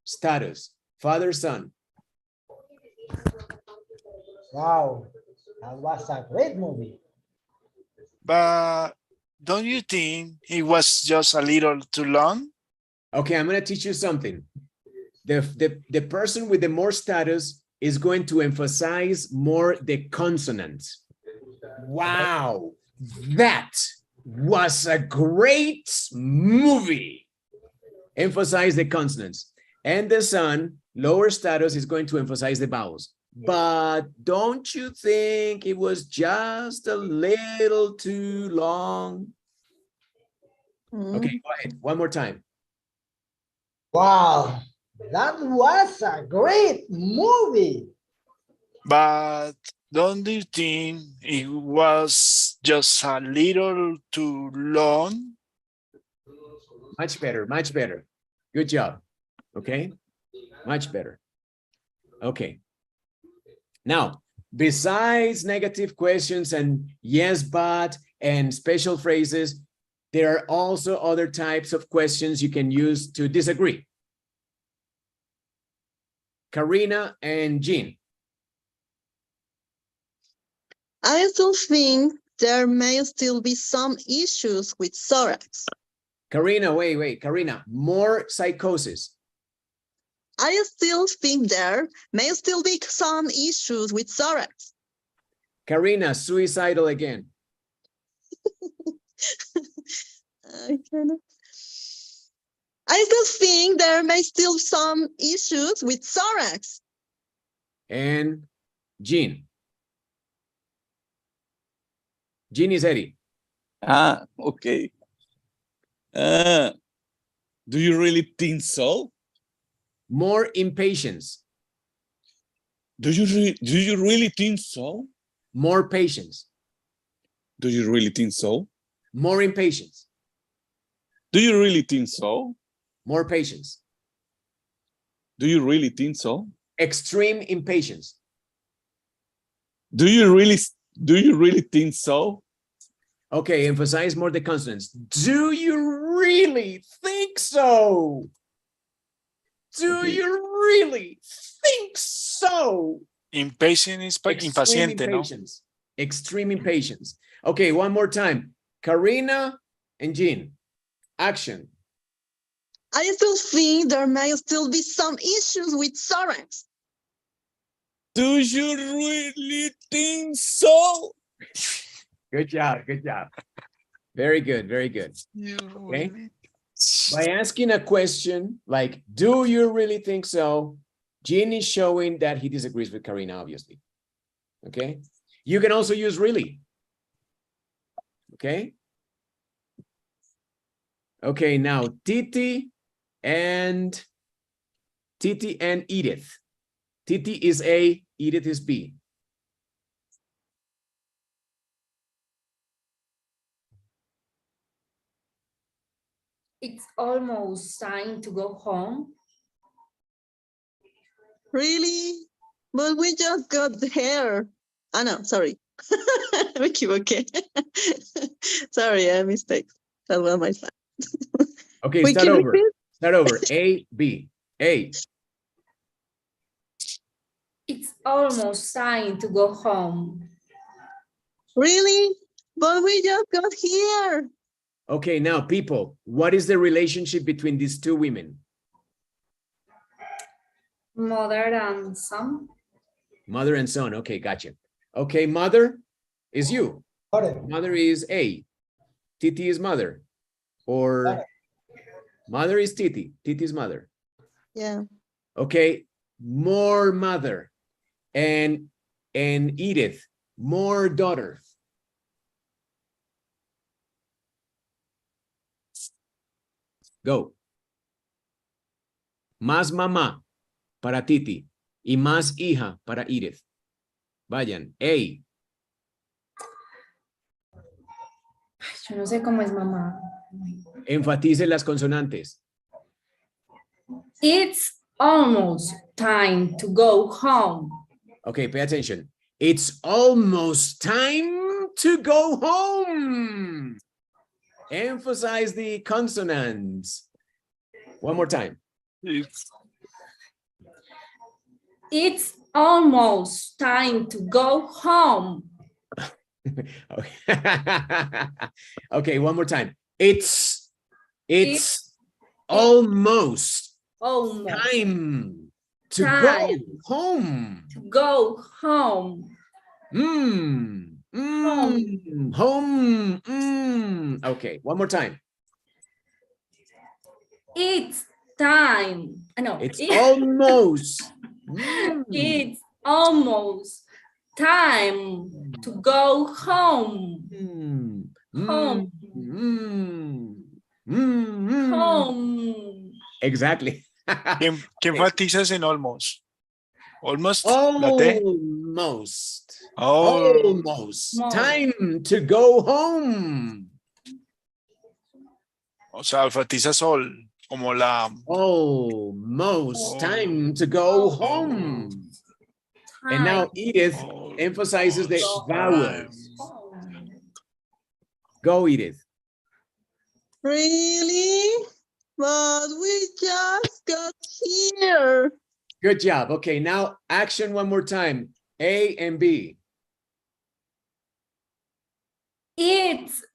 S2: Status, father, son.
S4: Wow, that was a great movie.
S5: But don't you think it was just a little too long?
S2: Okay, I'm going to teach you something. The person with the more status is going to emphasize more the consonants. Wow, that was a great movie. Emphasize the consonants. And the son, lower status, is going to emphasize the vowels. But don't you think it was just a little too long? Okay, go ahead. One more time.
S4: Wow, that was a great movie.
S5: But don't you think it was just a little too long?
S2: Much better, much better. Good job. Okay, much better. Okay. Now, besides negative questions and yes, but, and special phrases, there are also other types of questions you can use to disagree. Karina and Jean.
S1: I still think there may still be some issues with thorax.
S2: Karina, wait, Karina, more psychosis.
S1: I still think there may still be some issues with thorax.
S2: Karina, suicidal again.
S1: I still think there may still some issues with thorax.
S2: And Jean. Jean is Eddie.
S3: Okay. Do you really think so?
S2: More impatience.
S3: Do you really think so?
S2: More patience.
S3: Do you really think so?
S2: More impatience.
S3: Do you really think so?
S2: More patience.
S3: Do you really think so?
S2: Extreme impatience.
S3: Do you really think so?
S2: Okay, emphasize more the consonants. Do you really think so? Do you really think so?
S5: Impatient is impaciente, ¿no?
S2: Impatience. Extreme impatience. Okay, one more time. Karina and Jean. Action.
S1: I still think there may still be some issues with thorax.
S3: Do you really think so?
S2: Good job. Very good. Okay. By asking a question like, do you really think so? Jean is showing that he disagrees with Karina, obviously. Okay. You can also use really. Okay. Okay, now Titi and Edith. Titi is A, Edith is B.
S7: It's almost time to go home.
S1: Really? But we just got here. Oh, no, sorry. Me equivoqué. Sorry, I mistake. That was my fault.
S2: Okay,
S1: We
S2: start
S1: can
S2: over.
S1: repeat?
S2: Start over. A, B. A.
S7: It's almost time to go home.
S1: Really? But we just got here.
S2: Okay, now people, what is the relationship between these two women?
S7: Mother and son.
S2: Mother and son. Okay, gotcha. Okay, mother is you. Mother is A. Titi is mother. Or mother is Titi. Titi is mother.
S1: Yeah.
S2: Okay, more mother. And Edith, more daughter. Go. Más mamá para Titi y más hija para Edith. Vayan. A.
S7: Yo no sé cómo es mamá.
S2: Enfatice las consonantes.
S7: It's almost time to go home.
S2: Okay, pay attention. It's almost time to go home. Emphasize the consonants. One more time.
S7: It's almost time to go home.
S2: Okay, one more time. It's almost time to go home.
S7: To go home.
S2: Home. Okay, one more time.
S7: It's time. No,
S2: it's almost.
S7: It's almost time to go home. Home. Home.
S2: Exactly.
S5: ¿Qué enfatizas en almost? Almost.
S2: Almost.
S5: Oh.
S2: Almost. Time to go home.
S5: O sea, enfatizas all, como la.
S2: Almost time to go home. And now Edith emphasizes the vowels. Go, Edith.
S1: Really? But we just got here.
S2: Good job. Okay, now action one more time. A and B.
S7: It's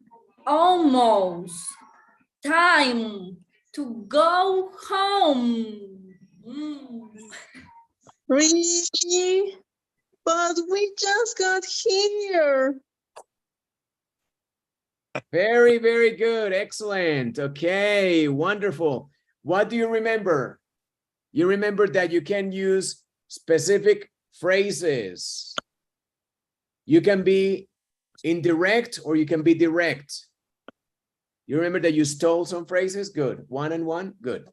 S7: almost time to go home.
S1: Really? But we just got here.
S2: Very, very good. Excellent. Okay, wonderful. What do you remember? You remember that you can use specific phrases. You can be indirect or you can be direct. You remember that you stole some phrases? Good. One and one? Good.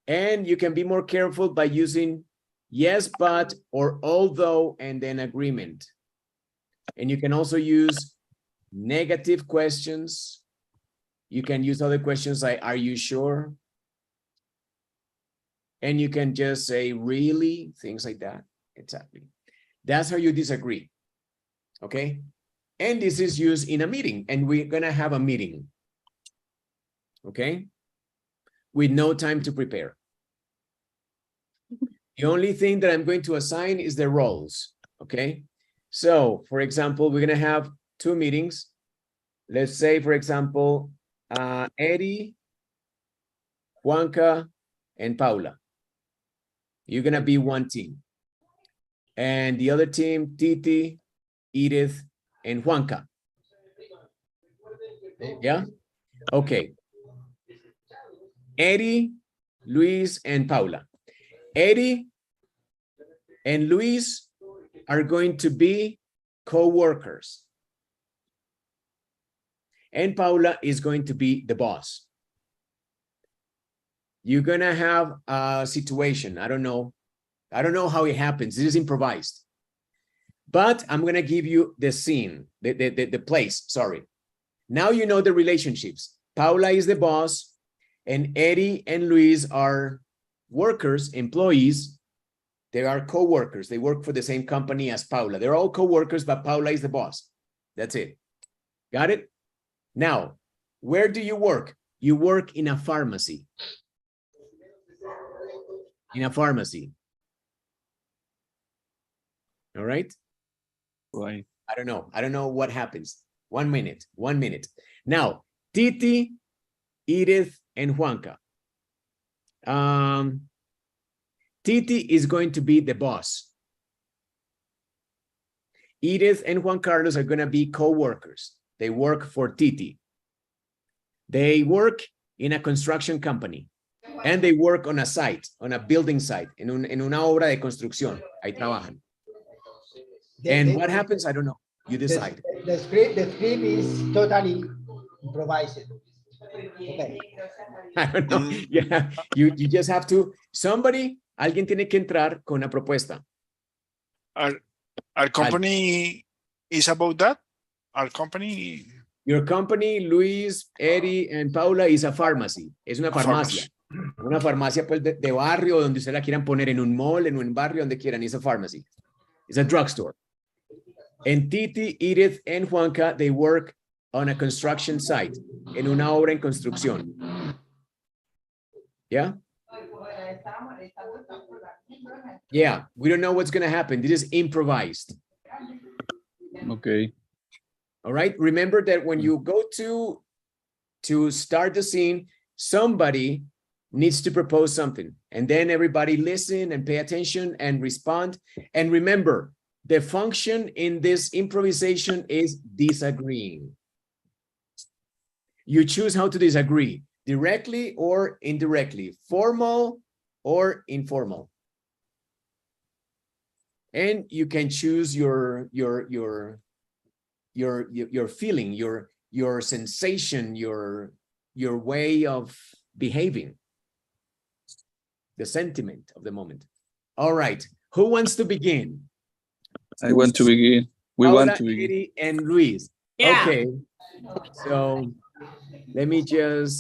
S2: And you can be more careful by using yes, but, or although, and then agreement. And you can also use negative questions. You can use other questions like, are you sure? And you can just say, really? Things like that. Exactly. That's how you disagree. Okay? And this is used in a meeting, and we're going to have a meeting. Okay? With no time to prepare. The only thing that I'm going to assign is the roles. Okay? So, for example, we're going to have 2 meetings. Let's say, for example, Eddie, Juanca, and Paula. You're going to be one team. And the other team, Titi, Edith, and Juanca. Yeah? Okay. Eddie, Luis, and Paula. Eddie and Luis are going to be co-workers. And Paula is going to be the boss. You're going to have a situation. I don't know how it happens. This is improvised. But I'm going to give you the scene, the place, sorry. Now you know the relationships. Paula is the boss, and Eddie and Luis are workers, employees. They are co-workers. They work for the same company as Paula. They're all co-workers, but Paula is the boss. That's it. Got it? Now, where do you work? You work in a pharmacy. In a pharmacy. All right?
S3: Right.
S2: I don't know. I don't know what happens. 1 minute. 1 minute. Now, Titi, Edith, and Juanca. Titi is going to be the boss. Edith and Juan Carlos are going to be co-workers. They work for Titi. They work in a construction company. And they work on a site, on a building site, en una obra de construcción. Ahí trabajan. And what happens? I don't know. You decide.
S4: The script is totally improvised. Okay.
S2: I don't know. Yeah, you just have to. Alguien tiene que entrar con una propuesta.
S5: Our company is about that. Our company.
S2: Your company, Luis, Eddie, and Paula, is a pharmacy. Es una farmacia. Una farmacia pues de barrio, donde ustedes la quieran poner, en un mall, en un barrio, donde quieran. It's a pharmacy. It's a drugstore. And Titi, Edith, and Juanca, they work on a construction site, en una obra en construcción. Yeah? Yeah, we don't know what's going to happen. This is improvised.
S3: Okay.
S2: All right. Remember that when you go to start the scene, somebody needs to propose something, and then everybody listen and pay attention and respond. And remember, the function in this improvisation is disagreeing. You choose how to disagree, directly or indirectly, formal or informal. And you can choose your feeling, your sensation, your way of behaving, the sentiment of the moment. All right, who wants to begin?
S3: I want to begin. We
S2: Paula,
S3: want to begin.
S2: Eddie, and Luis.
S6: Yeah.
S2: Okay, so let me just,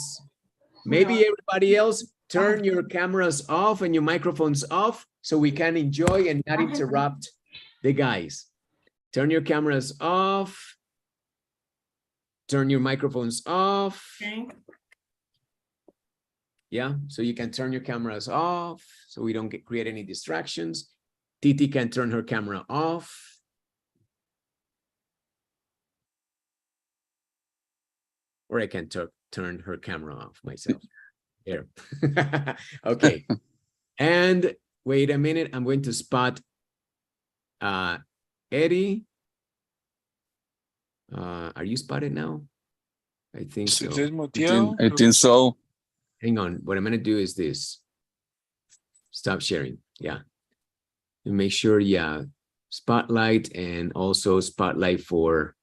S2: maybe everybody else turn your cameras off and your microphones off so we can enjoy and not interrupt the guys. Turn your cameras off. Turn your microphones off.
S6: Okay.
S2: Yeah, so you can turn your cameras off so we don't create any distractions. Titi can turn her camera off. Or I can turn her camera off myself. There. Okay. And wait a minute, I'm going to spot Eddie. Are you spotted now? I think so.
S3: I think so.
S2: Hang on. What I'm going to do is this. Stop sharing. Yeah. And make sure, yeah, spotlight and also spotlight for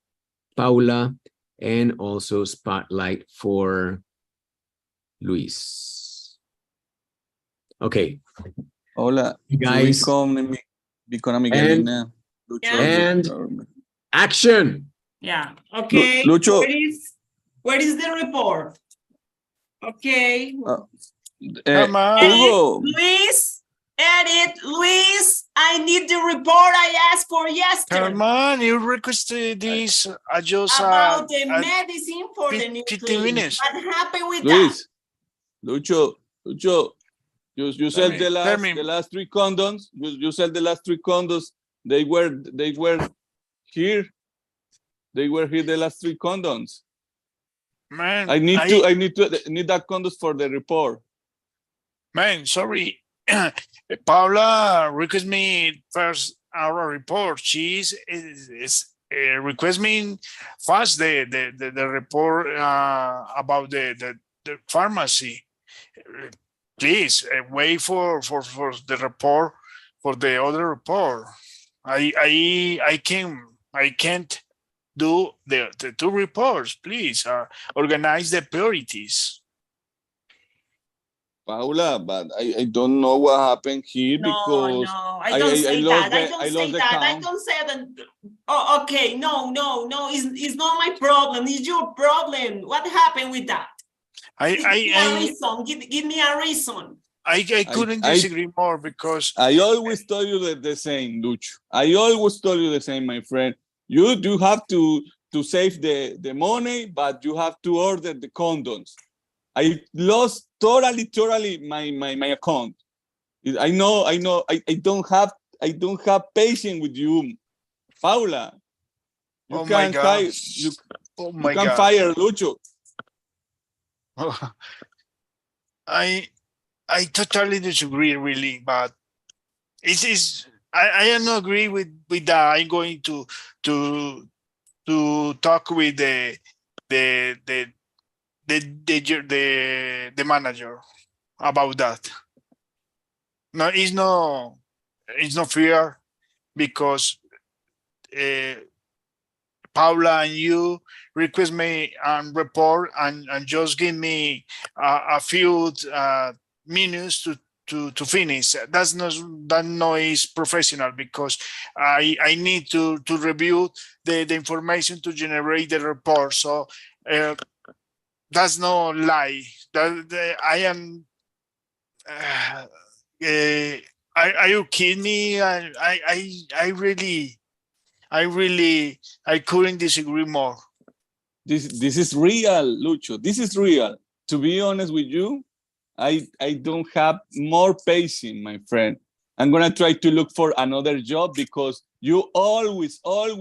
S2: Paula and also spotlight for Luis. Okay.
S3: Hola.
S2: You guys. And action.
S6: Yeah. Okay.
S3: Lucho.
S6: Where is the report? Okay.
S3: Hugo.
S6: Luis, I need the report I asked for yesterday.
S5: Come on, you requested this. I just
S6: about the medicine for the new
S5: 15 minutes.
S6: What happened with
S3: Luis, Lucho, you said the last three condoms. You said the last three condoms. They were here. They were here. The last three condoms.
S5: Man,
S3: I need that condoms for the report.
S5: Man, sorry. Paula request me first our report. She's request me fast the report about the pharmacy. Please wait for the report for the other report. I can't do the two reports. Please organize the priorities.
S3: Paula, but I don't know what happened here because
S6: I don't say that. I don't say that. Oh, okay. No. It's not my problem. It's your problem. What happened with that? Give me a reason.
S5: I couldn't disagree more because
S3: I always tell you the same, Lucho. I always tell you the same, my friend. You do have to save the money, but you have to order the condoms. I lost totally my account. I know. I don't have patience with you, Paula. You can fire Lucho.
S5: I totally disagree, really, but it is. I don't agree with that. I'm going to talk with the manager about that. No, it's not fair because Paula and you request me and report and just give me a few minutes to finish. That no is professional because I need to review the information to generate the report. So that's no lie. I am. Are you kidding me? I really couldn't disagree more.
S3: This is real, Lucho. This is real. To be honest with you, I don't have more patience, my friend. I'm gonna try to look for another job because you always are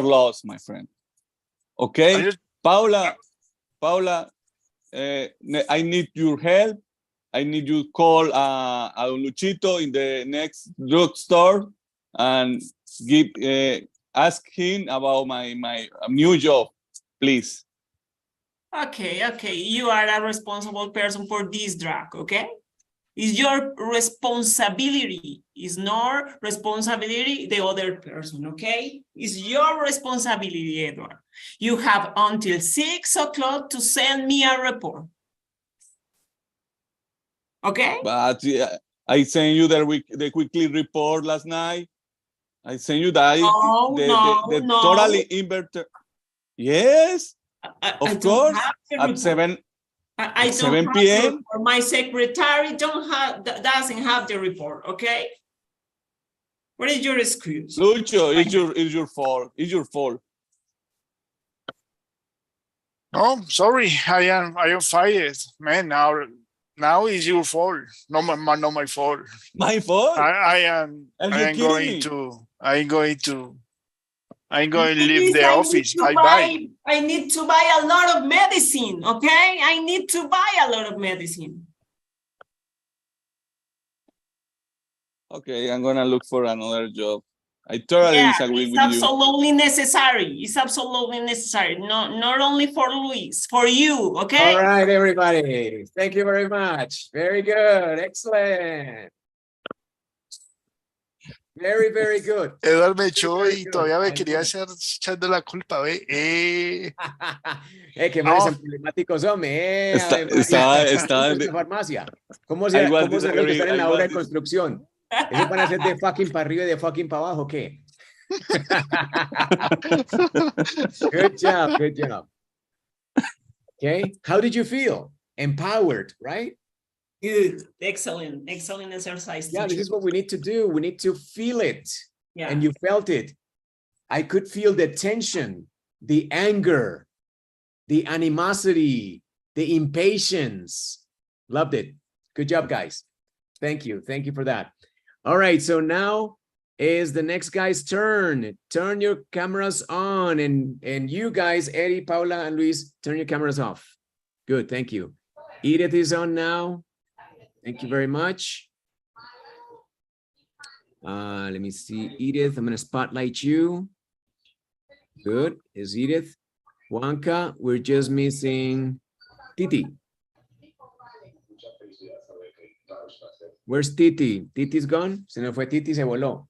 S3: lost, my friend. Okay, Paula, I need your help. I need you to call a Luchito in the next drugstore and ask him about my new job, please.
S6: Okay. You are a responsible person for this drug, okay? It's your responsibility. It's not responsibility the other person, okay? It's your responsibility, Edward. You have until 6 o'clock to send me a report. Okay?
S3: But I sent you the weekly report last night. I sent you that the totally inverter. Yes, of course. At 7 p.m.
S6: My secretary doesn't have the report. Okay. What is your excuse?
S3: Lucho, it's your fault. It's your fault.
S5: Oh, sorry, I am fired, man. Now is your fault. Not my fault.
S3: My fault?
S5: I am going to leave the office. Bye.
S6: I need to buy a lot of medicine, okay? I need to buy a lot of medicine.
S3: Okay, I'm gonna look for another job. I totally disagree with you.
S6: It's absolutely necessary. It's absolutely necessary. Not only for Luis, for you, okay?
S2: All right, everybody. Thank you very much. Very good. Excellent. Very, very good.
S5: Eduardo me echó y todavía me quería hacer echando la culpa, ¿ve?
S2: Qué manes emblemáticos son,
S3: Estaba
S2: en la farmacia. ¿Cómo se los que están en la obra de construcción? ¿Eso van a ser de fucking para arriba y de fucking para abajo, qué? Good job, good job. Okay, how did you feel? Empowered, right?
S6: Good, excellent exercise.
S2: Yeah, this is what we need to do. We need to feel it.
S6: Yeah.
S2: And you felt it. I could feel the tension, the anger, the animosity, the impatience. Loved it. Good job, guys. Thank you for that. All right, so now is the next guy's turn. Turn your cameras on, and you guys, Eddie, Paula, and Luis, turn your cameras off. Good, thank you. Edith is on now. Thank you very much. Let me see, Edith, I'm gonna spotlight you. Good, is Edith. Juanca, we're just missing Titi. Where's Titi? Titi's gone? Se nos fue Titi, se voló.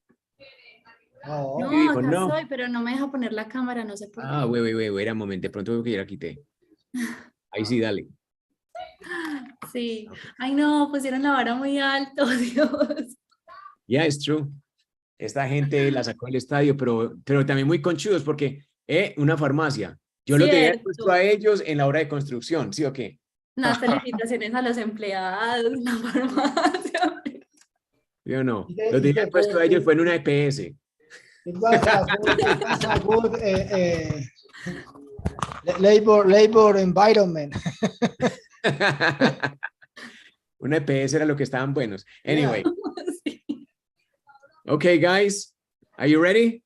S7: No,
S2: dijo,
S7: acá
S2: no.
S7: estoy, pero no me deja poner la cámara, no sé por qué.
S2: Wait, un momento, de pronto veo que ya la quité. Ahí sí, dale.
S7: Sí. Ay, no, pusieron la vara muy alto, Dios.
S2: Yeah, it's true. Esta gente la sacó del estadio, pero también muy conchudos porque una farmacia. Yo los tenía puesto a ellos en la obra de construcción, ¿sí o qué?
S7: Unas felicitaciones a los empleados, la farmacia.
S2: Yo no. Los tenía puesto a ellos, fue en una EPS.
S4: It was a good labor environment.
S2: Una EPS era lo que estaban buenos. Anyway. Okay, guys. Are you ready?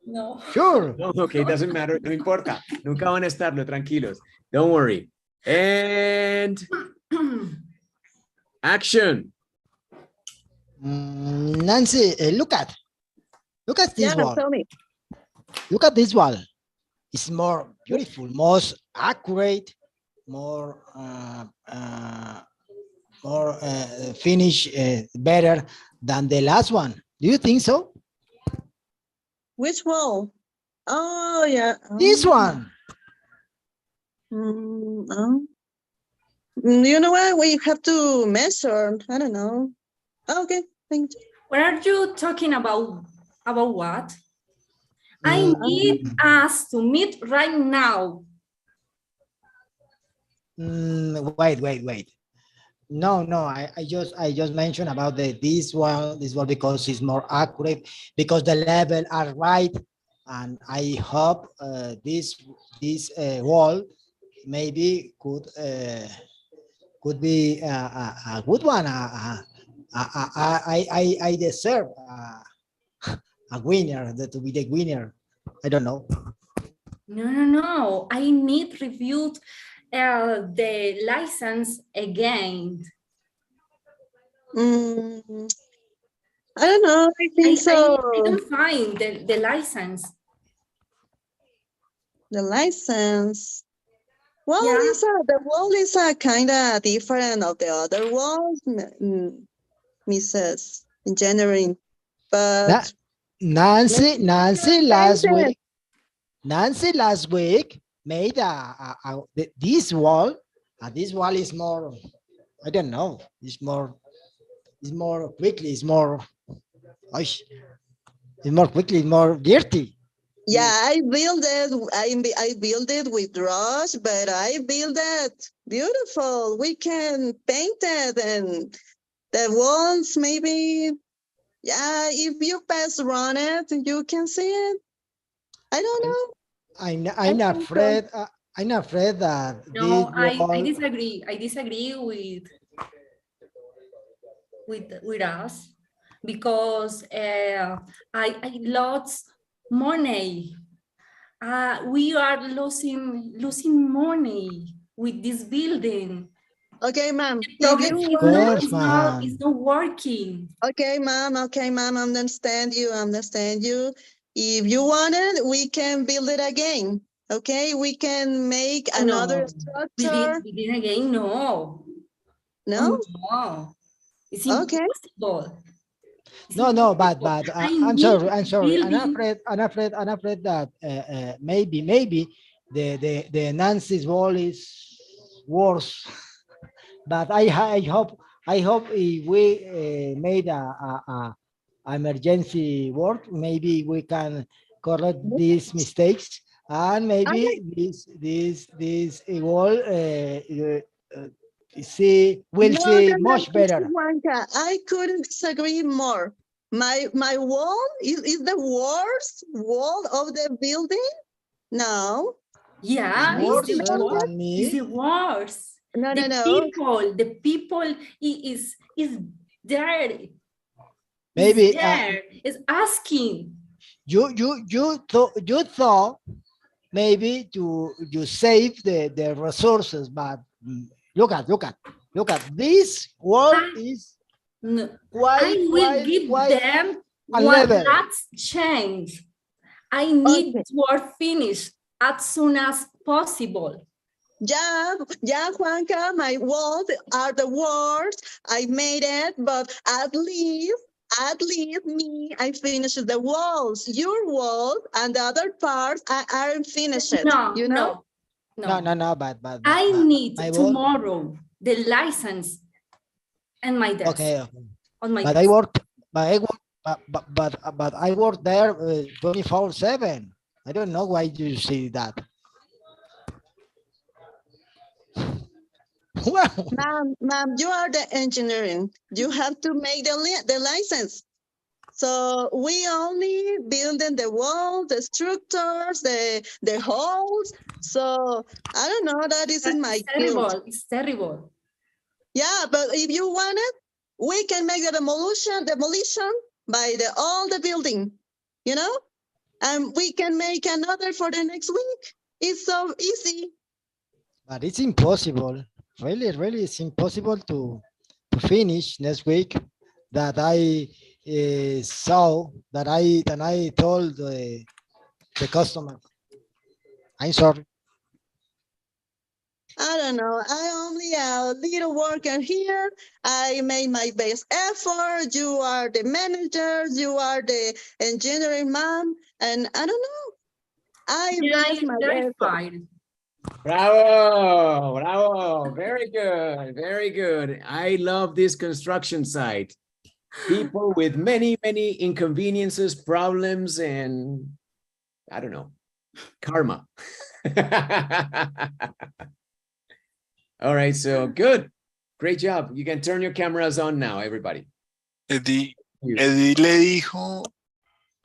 S7: No.
S4: Sure.
S2: No, okay, doesn't matter. No importa. Nunca van a estarlo, tranquilos. Don't worry. And action.
S4: Nancy, look at this one.
S1: Tell me.
S4: Look at this one. It's more beautiful, more accurate, more finish better than the last one. Do you think so?
S1: Which wall? Oh, yeah.
S4: This one.
S1: You know what? We have to measure. I don't know. Okay, thank you.
S7: What are you talking about? About what? I need us to meet right now.
S4: Wait. No. I just mentioned about this one because it's more accurate, because the level are right, and I hope this wall maybe could be a good one. I deserve a winner, to be the winner. I don't know.
S7: No. I need reviewed the license again.
S1: I don't know. I think so.
S7: I don't find the license.
S1: The license. Well,
S7: Yeah.
S1: the wall is kind of different of the other walls, Mrs. Engineering. But
S4: Nancy last week made this wall. This wall is more, I don't know. It's more quickly. It's more quickly. It's more dirty.
S1: yeah, I built it. I built it with rush, but I built it beautiful. We can paint it, and the walls maybe. Yeah, if you pass on it, you can see it. I don't know.
S4: I'm afraid. I'm afraid that
S7: No,
S4: this
S7: I disagree. I disagree with us because I lost money. We are losing money with this building.
S1: Okay, ma'am.
S7: It's not working.
S1: Okay, ma'am. Understand you. If you want it, we can build it again. Okay, we can make another structure.
S7: Begin again? No.
S1: No?
S7: No. It's
S1: Okay.
S7: impossible.
S4: No, but I'm sorry. I'm afraid that maybe the Nancy's wall is worse. But I hope if we made a emergency work, maybe we can correct these mistakes, and maybe this wall will see much better.
S1: Juanca, I couldn't disagree more. My wall is the worst wall of the building. No.
S7: Yeah, it's the worst.
S1: No.
S7: The people is there.
S4: Maybe
S7: is asking.
S4: You thought maybe you save the resources, but look at this wall is
S7: I will give them one last change. I need to finish as soon as possible.
S1: Yeah, Juanca, my walls are the worst. I made it, but at least I finished the walls. Your walls and the other parts aren't finished.
S7: No,
S4: but
S7: I need tomorrow the license and my desk.
S4: Okay.
S7: On my
S4: but
S7: desk.
S4: I work there 24/7. I don't know why you say that. Well,
S1: Ma'am, you are the engineering. You have to make the license. So we only building the walls, the structures, the holes. So I don't know, that isn't my field.
S7: It's terrible.
S1: Yeah, but if you want it, we can make the demolition by all the building, and we can make another for the next week. It's so easy.
S4: But it's impossible. Really, it's impossible to finish next week. That I saw that I told the customer. I'm sorry.
S1: I don't know. I only a little worker here. I made my best effort. You are the manager. You are the engineering mom, and I don't know. I raised my effort.
S2: Bravo. Very good. I love this construction site. People with many inconveniences, problems, and I don't know, karma. All right, so good. Great job. You can turn your cameras on now, everybody.
S5: Eddie le dijo,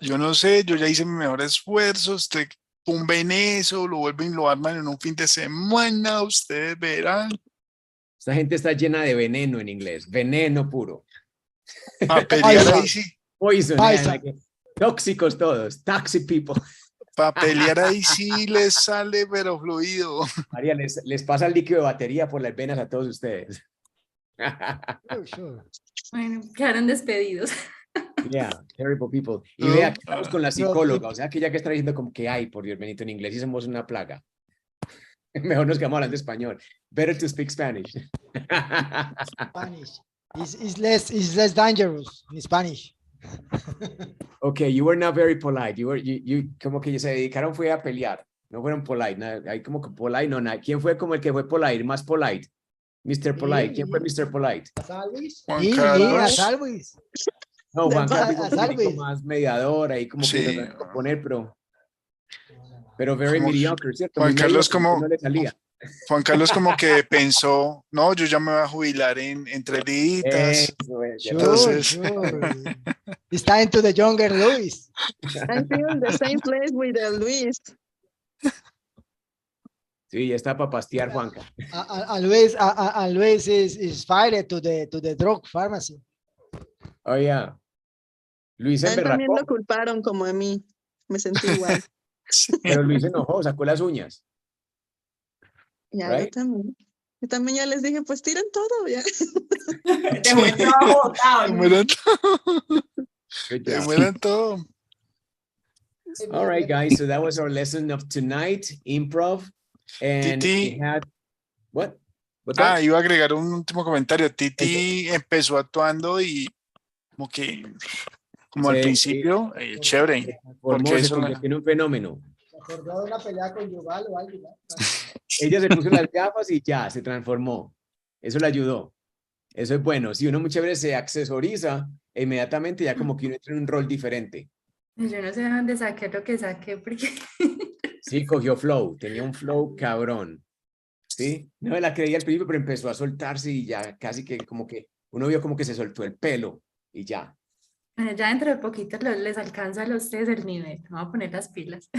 S5: yo no sé, yo ya hice mi mejor esfuerzo, usted tumben eso, lo vuelven y lo arman en un fin de semana, ustedes verán.
S2: Esta gente está llena de veneno en inglés, veneno puro.
S5: A pelear ahí sí.
S2: Poison, tóxicos todos, toxic people.
S5: Para pelear ahí sí les sale pero fluido.
S2: María, les pasa el líquido de batería por las venas a todos ustedes.
S7: Sure. Bueno, quedaron despedidos.
S2: Yeah, terrible people. Y vea, que estamos con la psicóloga, o sea que ya que está diciendo como que hay, por Dios bendito, en inglés y somos una plaga. Mejor nos quedamos hablando español. Better to speak Spanish.
S4: Spanish is less dangerous in Spanish.
S2: Okay, you were not very polite. You como que se dedicaron fue a pelear. No fueron polite. Hay como que polite, no. ¿Quién fue como el que fue polite? Más polite. Mr. Polite. ¿Quién fue Mr. Polite?
S5: Juan Carlos.
S2: No, Juan Carlos es un poco más mediador ahí como que lo va a poner, pero very mediocre, ¿cierto?
S5: Juan Carlos como
S2: no le salía.
S5: Juan Carlos como que pensó, no, yo ya me voy a jubilar en 3 días.
S4: Entonces... It's time to the younger Luis.
S1: I feel the same place with Luis.
S2: Sí, ya está para pastear, Juanca.
S4: Always is fired to the drug pharmacy.
S2: Oh, yeah. Luis
S1: A
S2: se
S1: él también lo
S2: emberracó,
S1: culparon como a mí. Me sentí igual.
S5: Sí.
S2: pero Luis se enojó, sacó las uñas.
S1: Ya,
S2: Right?
S1: yo también ya les dije, pues tiren todo, ya.
S6: Te fue trabajo botado,
S5: Que
S6: ¿no?
S5: mueran todo.
S2: Good
S5: Que
S2: job.
S5: mueran todo.
S2: All right, guys. So that was our lesson of tonight, improv. And
S5: Titi.
S2: we had, what? What's that?
S5: Iba a agregar un último comentario. Titi empezó actuando y como al principio, chévere. Porque
S2: Se
S5: eso
S2: convirtió en un fenómeno.
S4: ¿Se acordó de una pelea conyugal o algo?
S2: Ella se puso las gafas y ya, se transformó. Eso le ayudó. Eso es bueno. Si uno muchas veces se accesoriza, inmediatamente ya como que uno entra en un rol diferente.
S7: Yo no sé de dónde saqué lo que saqué porque...
S2: Sí, cogió flow. Tenía un flow cabrón. ¿Sí? No me la creía al principio, pero empezó a soltarse y ya casi que como que uno vio como que se soltó el pelo y ya.
S7: Bueno, ya dentro de poquito les alcanza a ustedes el nivel. Vamos a poner las pilas.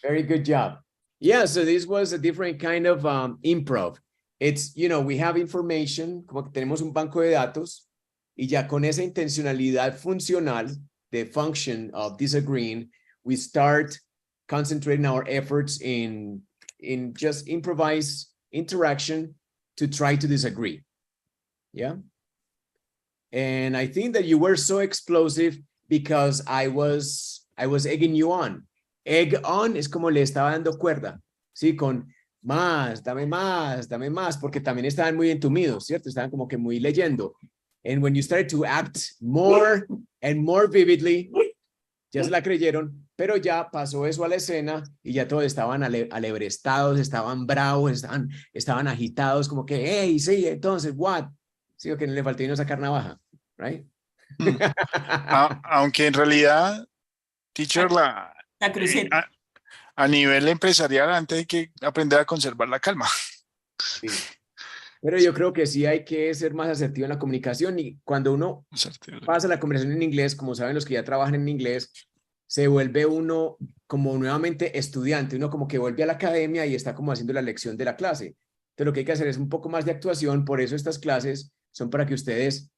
S2: Very good job. Yeah, so this was a different kind of improv. It's, you know, we have information, como que tenemos un banco de datos y ya con esa intencionalidad funcional, the function of disagreeing, we start concentrating our efforts in just improvise interaction to try to disagree. Yeah. And I think that you were so explosive because I was egging you on. Egg on es como le estaba dando cuerda, ¿sí? Con más, dame más, porque también estaban muy entumidos, ¿cierto? Estaban como que muy leyendo. And when you started to act more and more vividly, ya se la creyeron, pero ya pasó eso a la escena y ya todos estaban alebrestados, estaban bravos, estaban agitados, como que, hey, sí, entonces, what? Sí, o que no le faltó no sacar navaja, right?
S5: aunque en realidad, teacher,
S6: La cruceta.
S5: a nivel empresarial, antes hay que aprender a conservar la calma.
S2: Sí. Pero yo creo que sí hay que ser más asertivo en la comunicación y cuando uno pasa la conversación en inglés, como saben los que ya trabajan en inglés, se vuelve uno como nuevamente estudiante, uno como que vuelve a la academia y está como haciendo la lección de la clase. Entonces lo que hay que hacer es un poco más de actuación, por eso estas clases son para que ustedes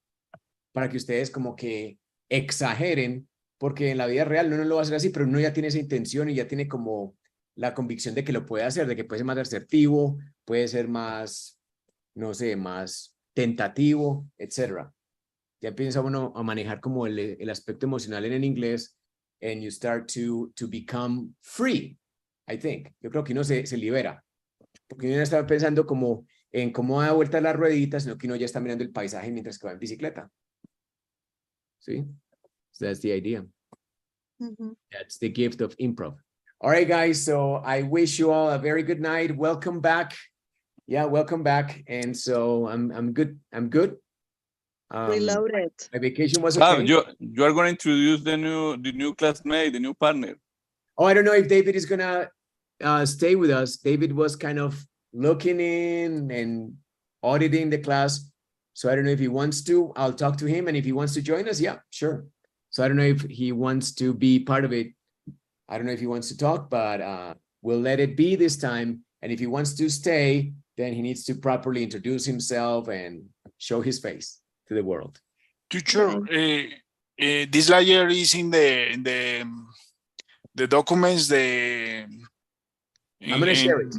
S2: como que exageren, porque en la vida real uno no lo va a hacer así, pero uno ya tiene esa intención y ya tiene como la convicción de que lo puede hacer, de que puede ser más asertivo, puede ser más, no sé, más tentativo, etc. Ya empieza uno a manejar como el aspecto emocional en el inglés and you start to become free, I think. Yo creo que uno se libera, porque uno no está pensando como en cómo da vuelta las rueditas, sino que uno ya está mirando el paisaje mientras que va en bicicleta. ¿Sí? So that's the idea. That's the gift of improv. All right, guys. So I wish you all a very good night. Welcome back. Yeah, welcome back. And so I'm good. I'm good.
S1: Reloaded.
S2: My vacation was okay.
S3: You are going to introduce the new classmate, the new partner.
S2: Oh, I don't know if David is gonna stay with us. David was kind of looking in and auditing the class. So I don't know if he wants to. I'll talk to him, and if he wants to join us, yeah, sure. So I don't know if he wants to be part of it. I don't know if he wants to talk, but we'll let it be this time. And if he wants to stay, then he needs to properly introduce himself and show his face to the world.
S5: Teacher, this layer is in the documents.
S2: I'm gonna share it.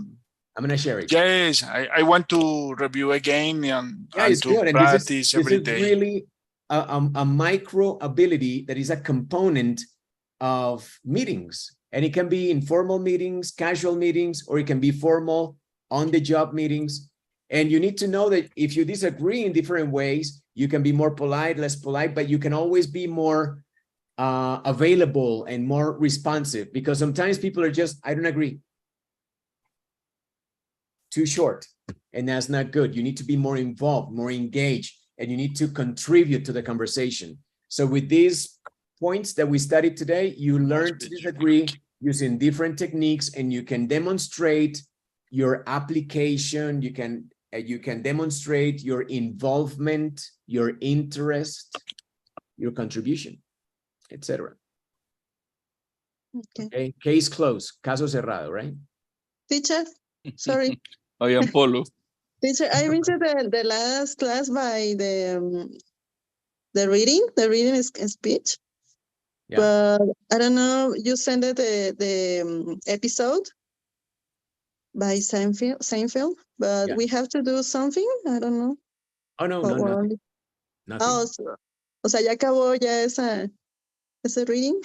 S2: I'm gonna share it.
S5: Yes, I want to review again and
S2: it's
S5: to
S2: good. And
S5: practice every day.
S2: This is really a micro ability that is a component of meetings. And it can be informal meetings, casual meetings, or it can be formal on-the-job meetings. And you need to know that if you disagree in different ways, you can be more polite, less polite, but you can always be more available and more responsive, because sometimes people are just, I don't agree. Too short, and that's not good. You need to be more involved, more engaged, and you need to contribute to the conversation. So with these points that we studied today, you learn to disagree using different techniques, and you can demonstrate your application. You can demonstrate your involvement, your interest, your contribution, etc. Okay. Case closed, caso cerrado, right?
S1: Teacher, sorry.
S3: I am Polo.
S1: Teacher, I read the last class by the reading is speech.
S2: Yeah.
S1: But I don't know, you sent the episode by Seinfeld, but
S2: Yeah.
S1: we have to do something, I don't know.
S2: Oh, no,
S1: Or
S2: nothing.
S1: Oh, o sea, ya acabó ya ese reading.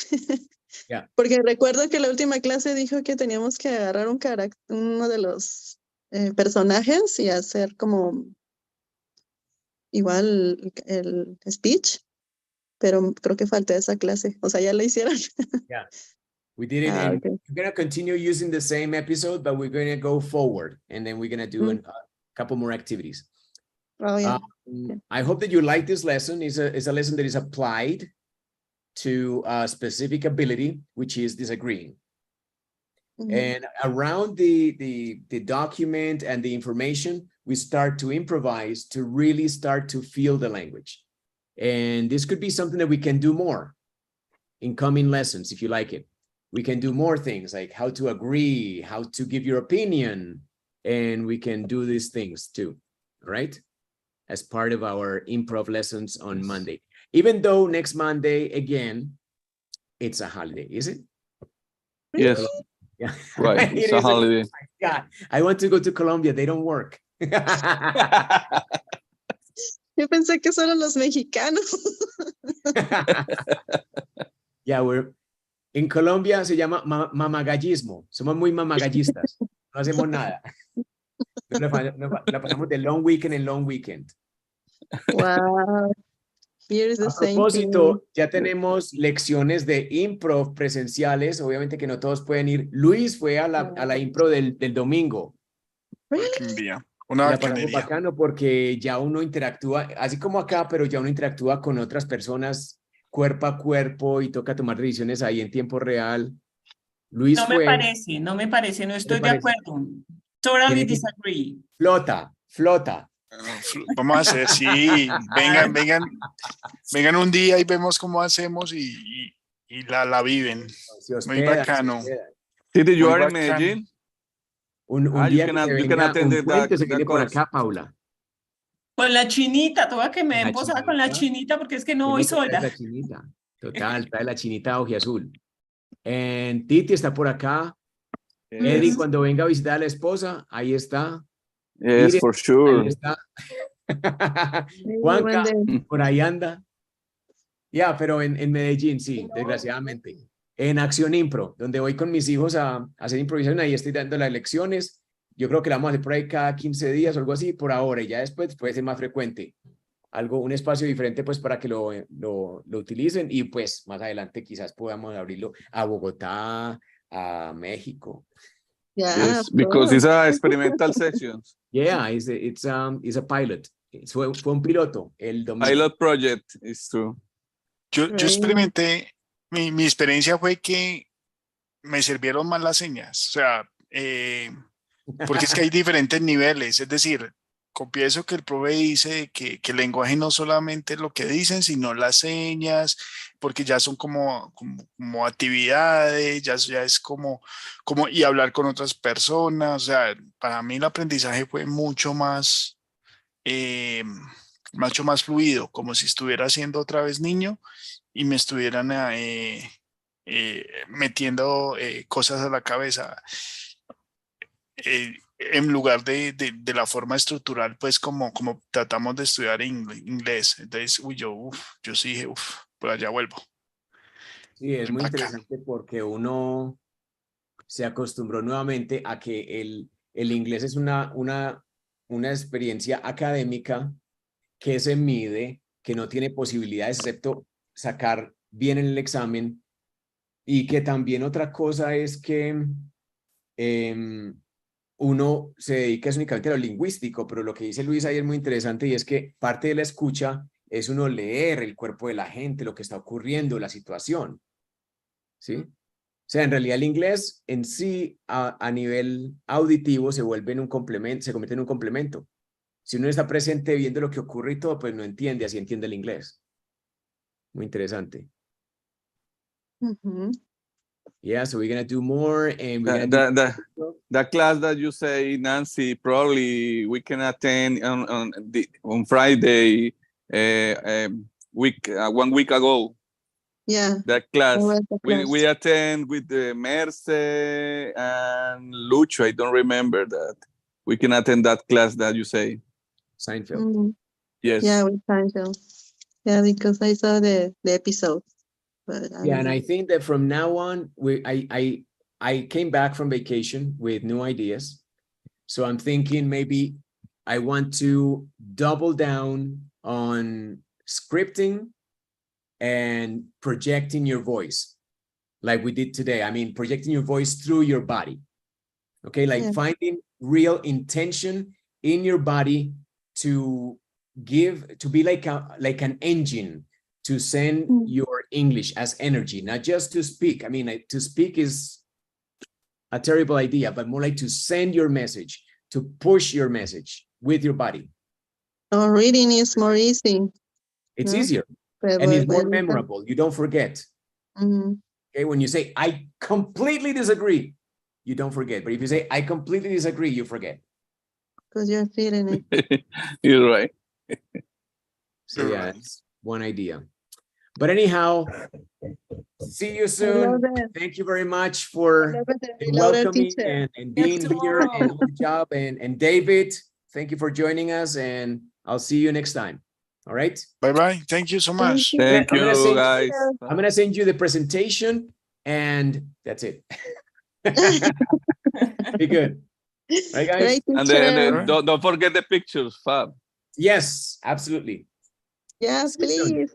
S2: Yeah.
S1: Porque recuerdo que la última clase dijo que teníamos que agarrar uno de los personajes y hacer como igual el speech, pero creo que falta esa clase. O sea, ya la hicieron.
S2: Yeah. We did it, and
S1: Okay.
S2: we're going to continue using the same episode, but we're going to go forward, and then we're going to do a couple more activities.
S1: Oh, yeah.
S2: I hope that you like this lesson. It's a lesson that is applied to a specific ability, which is disagreeing. And around the document and the information, we start to improvise to really start to feel the language. And this could be something that we can do more in coming lessons, if you like it. We can do more things like how to agree, how to give your opinion, and we can do these things too, right? As part of our improv lessons on Monday. Even though next Monday, again, it's a holiday, is it?
S3: Yes.
S2: Yeah.
S3: Right, it's a holiday.
S2: God, I want to go to Colombia. They don't work.
S1: Yo pensé que solo los mexicanos.
S2: Yeah, en Colombia se llama mamagallismo. Somos muy mamagallistas. No hacemos nada. La pasamos de long weekend en long weekend.
S1: Wow. Here's the
S2: A
S1: same
S2: propósito,
S1: thing.
S2: ya tenemos lecciones de improv presenciales. Obviamente que no todos pueden ir. Luis fue a la improv del domingo.
S5: Una
S2: La pasamos
S5: bacanería.
S2: bacano porque ya uno interactúa, así como acá, pero ya uno interactúa con otras personas cuerpo a cuerpo y toca tomar decisiones ahí en tiempo real. Luis
S6: No me parece, no estoy de acuerdo. Totally disagree.
S2: Flota.
S5: Vamos a hacer, sí, vengan un día y vemos cómo hacemos y la viven. Muy bacano.
S3: Did you
S5: Muy
S3: are in
S5: bacano.
S3: Medellín?
S2: Un día que se venga un puente, se viene por acá, Paula.
S6: Con la chinita, toca que me den posada con la chinita porque es que no voy sola.
S2: La chinita, total, trae la chinita ojiazul. And Titi está por acá. Eddie, cuando venga a visitar a la esposa, ahí está.
S3: Yes,
S2: Mire,
S3: for sure.
S2: ahí está. Juanca, por ahí anda. Ya, pero en Medellín, sí, desgraciadamente. En Acción Impro, donde voy con mis hijos a hacer improvisación, ahí estoy dando las lecciones. Yo creo que la vamos a hacer por ahí cada 15 días o algo así, por ahora, y ya después puede ser más frecuente. Un espacio diferente, pues, para que lo utilicen, y pues, más adelante quizás podamos abrirlo a Bogotá, a México.
S1: Yeah,
S3: Yes, because it's a experimental session.
S2: Yeah, it's a pilot. Fue un piloto el domingo.
S3: Pilot project, is true.
S5: Yo experimenté, mi experiencia fue que me sirvieron más las señas, o sea, porque es que hay diferentes niveles, es decir, confieso que el profe dice que el lenguaje no solamente es lo que dicen, sino las señas, porque ya son como actividades, ya es como y hablar con otras personas, o sea, para mí el aprendizaje fue mucho más fluido, como si estuviera siendo otra vez niño y me estuvieran metiendo cosas a la cabeza. En lugar de la forma estructural, pues como tratamos de estudiar inglés. Entonces, yo sí dije, pues allá vuelvo.
S2: Sí, es muy interesante porque uno se acostumbró nuevamente a que el inglés es una experiencia académica que se mide, que no tiene posibilidades excepto sacar bien en el examen, y que también otra cosa es que uno se dedica únicamente a lo lingüístico, pero lo que dice Luis ahí es muy interesante, y es que parte de la escucha es uno leer el cuerpo de la gente, lo que está ocurriendo, la situación, ¿sí? O sea, en realidad el inglés en sí, a nivel auditivo, se convierte en un complemento. Si uno está presente viendo lo que ocurre y todo, pues no entiende, así entiende el inglés. Muy interesante. Yeah, so we're gonna do more, and we're gonna
S3: the class that you say, Nancy, probably we can attend on Friday, 1 week ago.
S1: Yeah.
S3: That class.
S1: We
S3: We attend with the Merce and Lucho. I don't remember that. We can attend that class that you say.
S2: Seinfeld.
S3: Yes.
S1: Yeah, with Seinfeld. Yeah, because I saw the episode. But
S2: Yeah, and I think that from now on, I came back from vacation with new ideas. So I'm thinking maybe I want to double down on scripting and projecting your voice like we did today. I mean, projecting your voice through your body. Okay, like finding real intention in your body to be like an engine to send your English as energy, not just to speak. I mean, to speak is a terrible idea, but more like to send your message, to push your message with your body.
S1: Oh, reading is more easy.
S2: It's easier and it's more memorable. You don't forget. Okay, when you say, I completely disagree, you don't forget. But if you say, I completely disagree, you forget.
S1: Because you're feeling
S3: it. You're right.
S2: So yeah, that's one idea. But anyhow, see you soon. Thank you very much for welcoming and being here, and good job. And David, thank you for joining us, and I'll see you next time. All right.
S5: Bye-bye. Thank you so much.
S3: Thank you, guys.
S2: I'm going to send you the presentation, and that's it. Be good. Right, guys?
S3: And then don't forget the pictures, Fab.
S2: Yes, absolutely.
S1: Yes, please.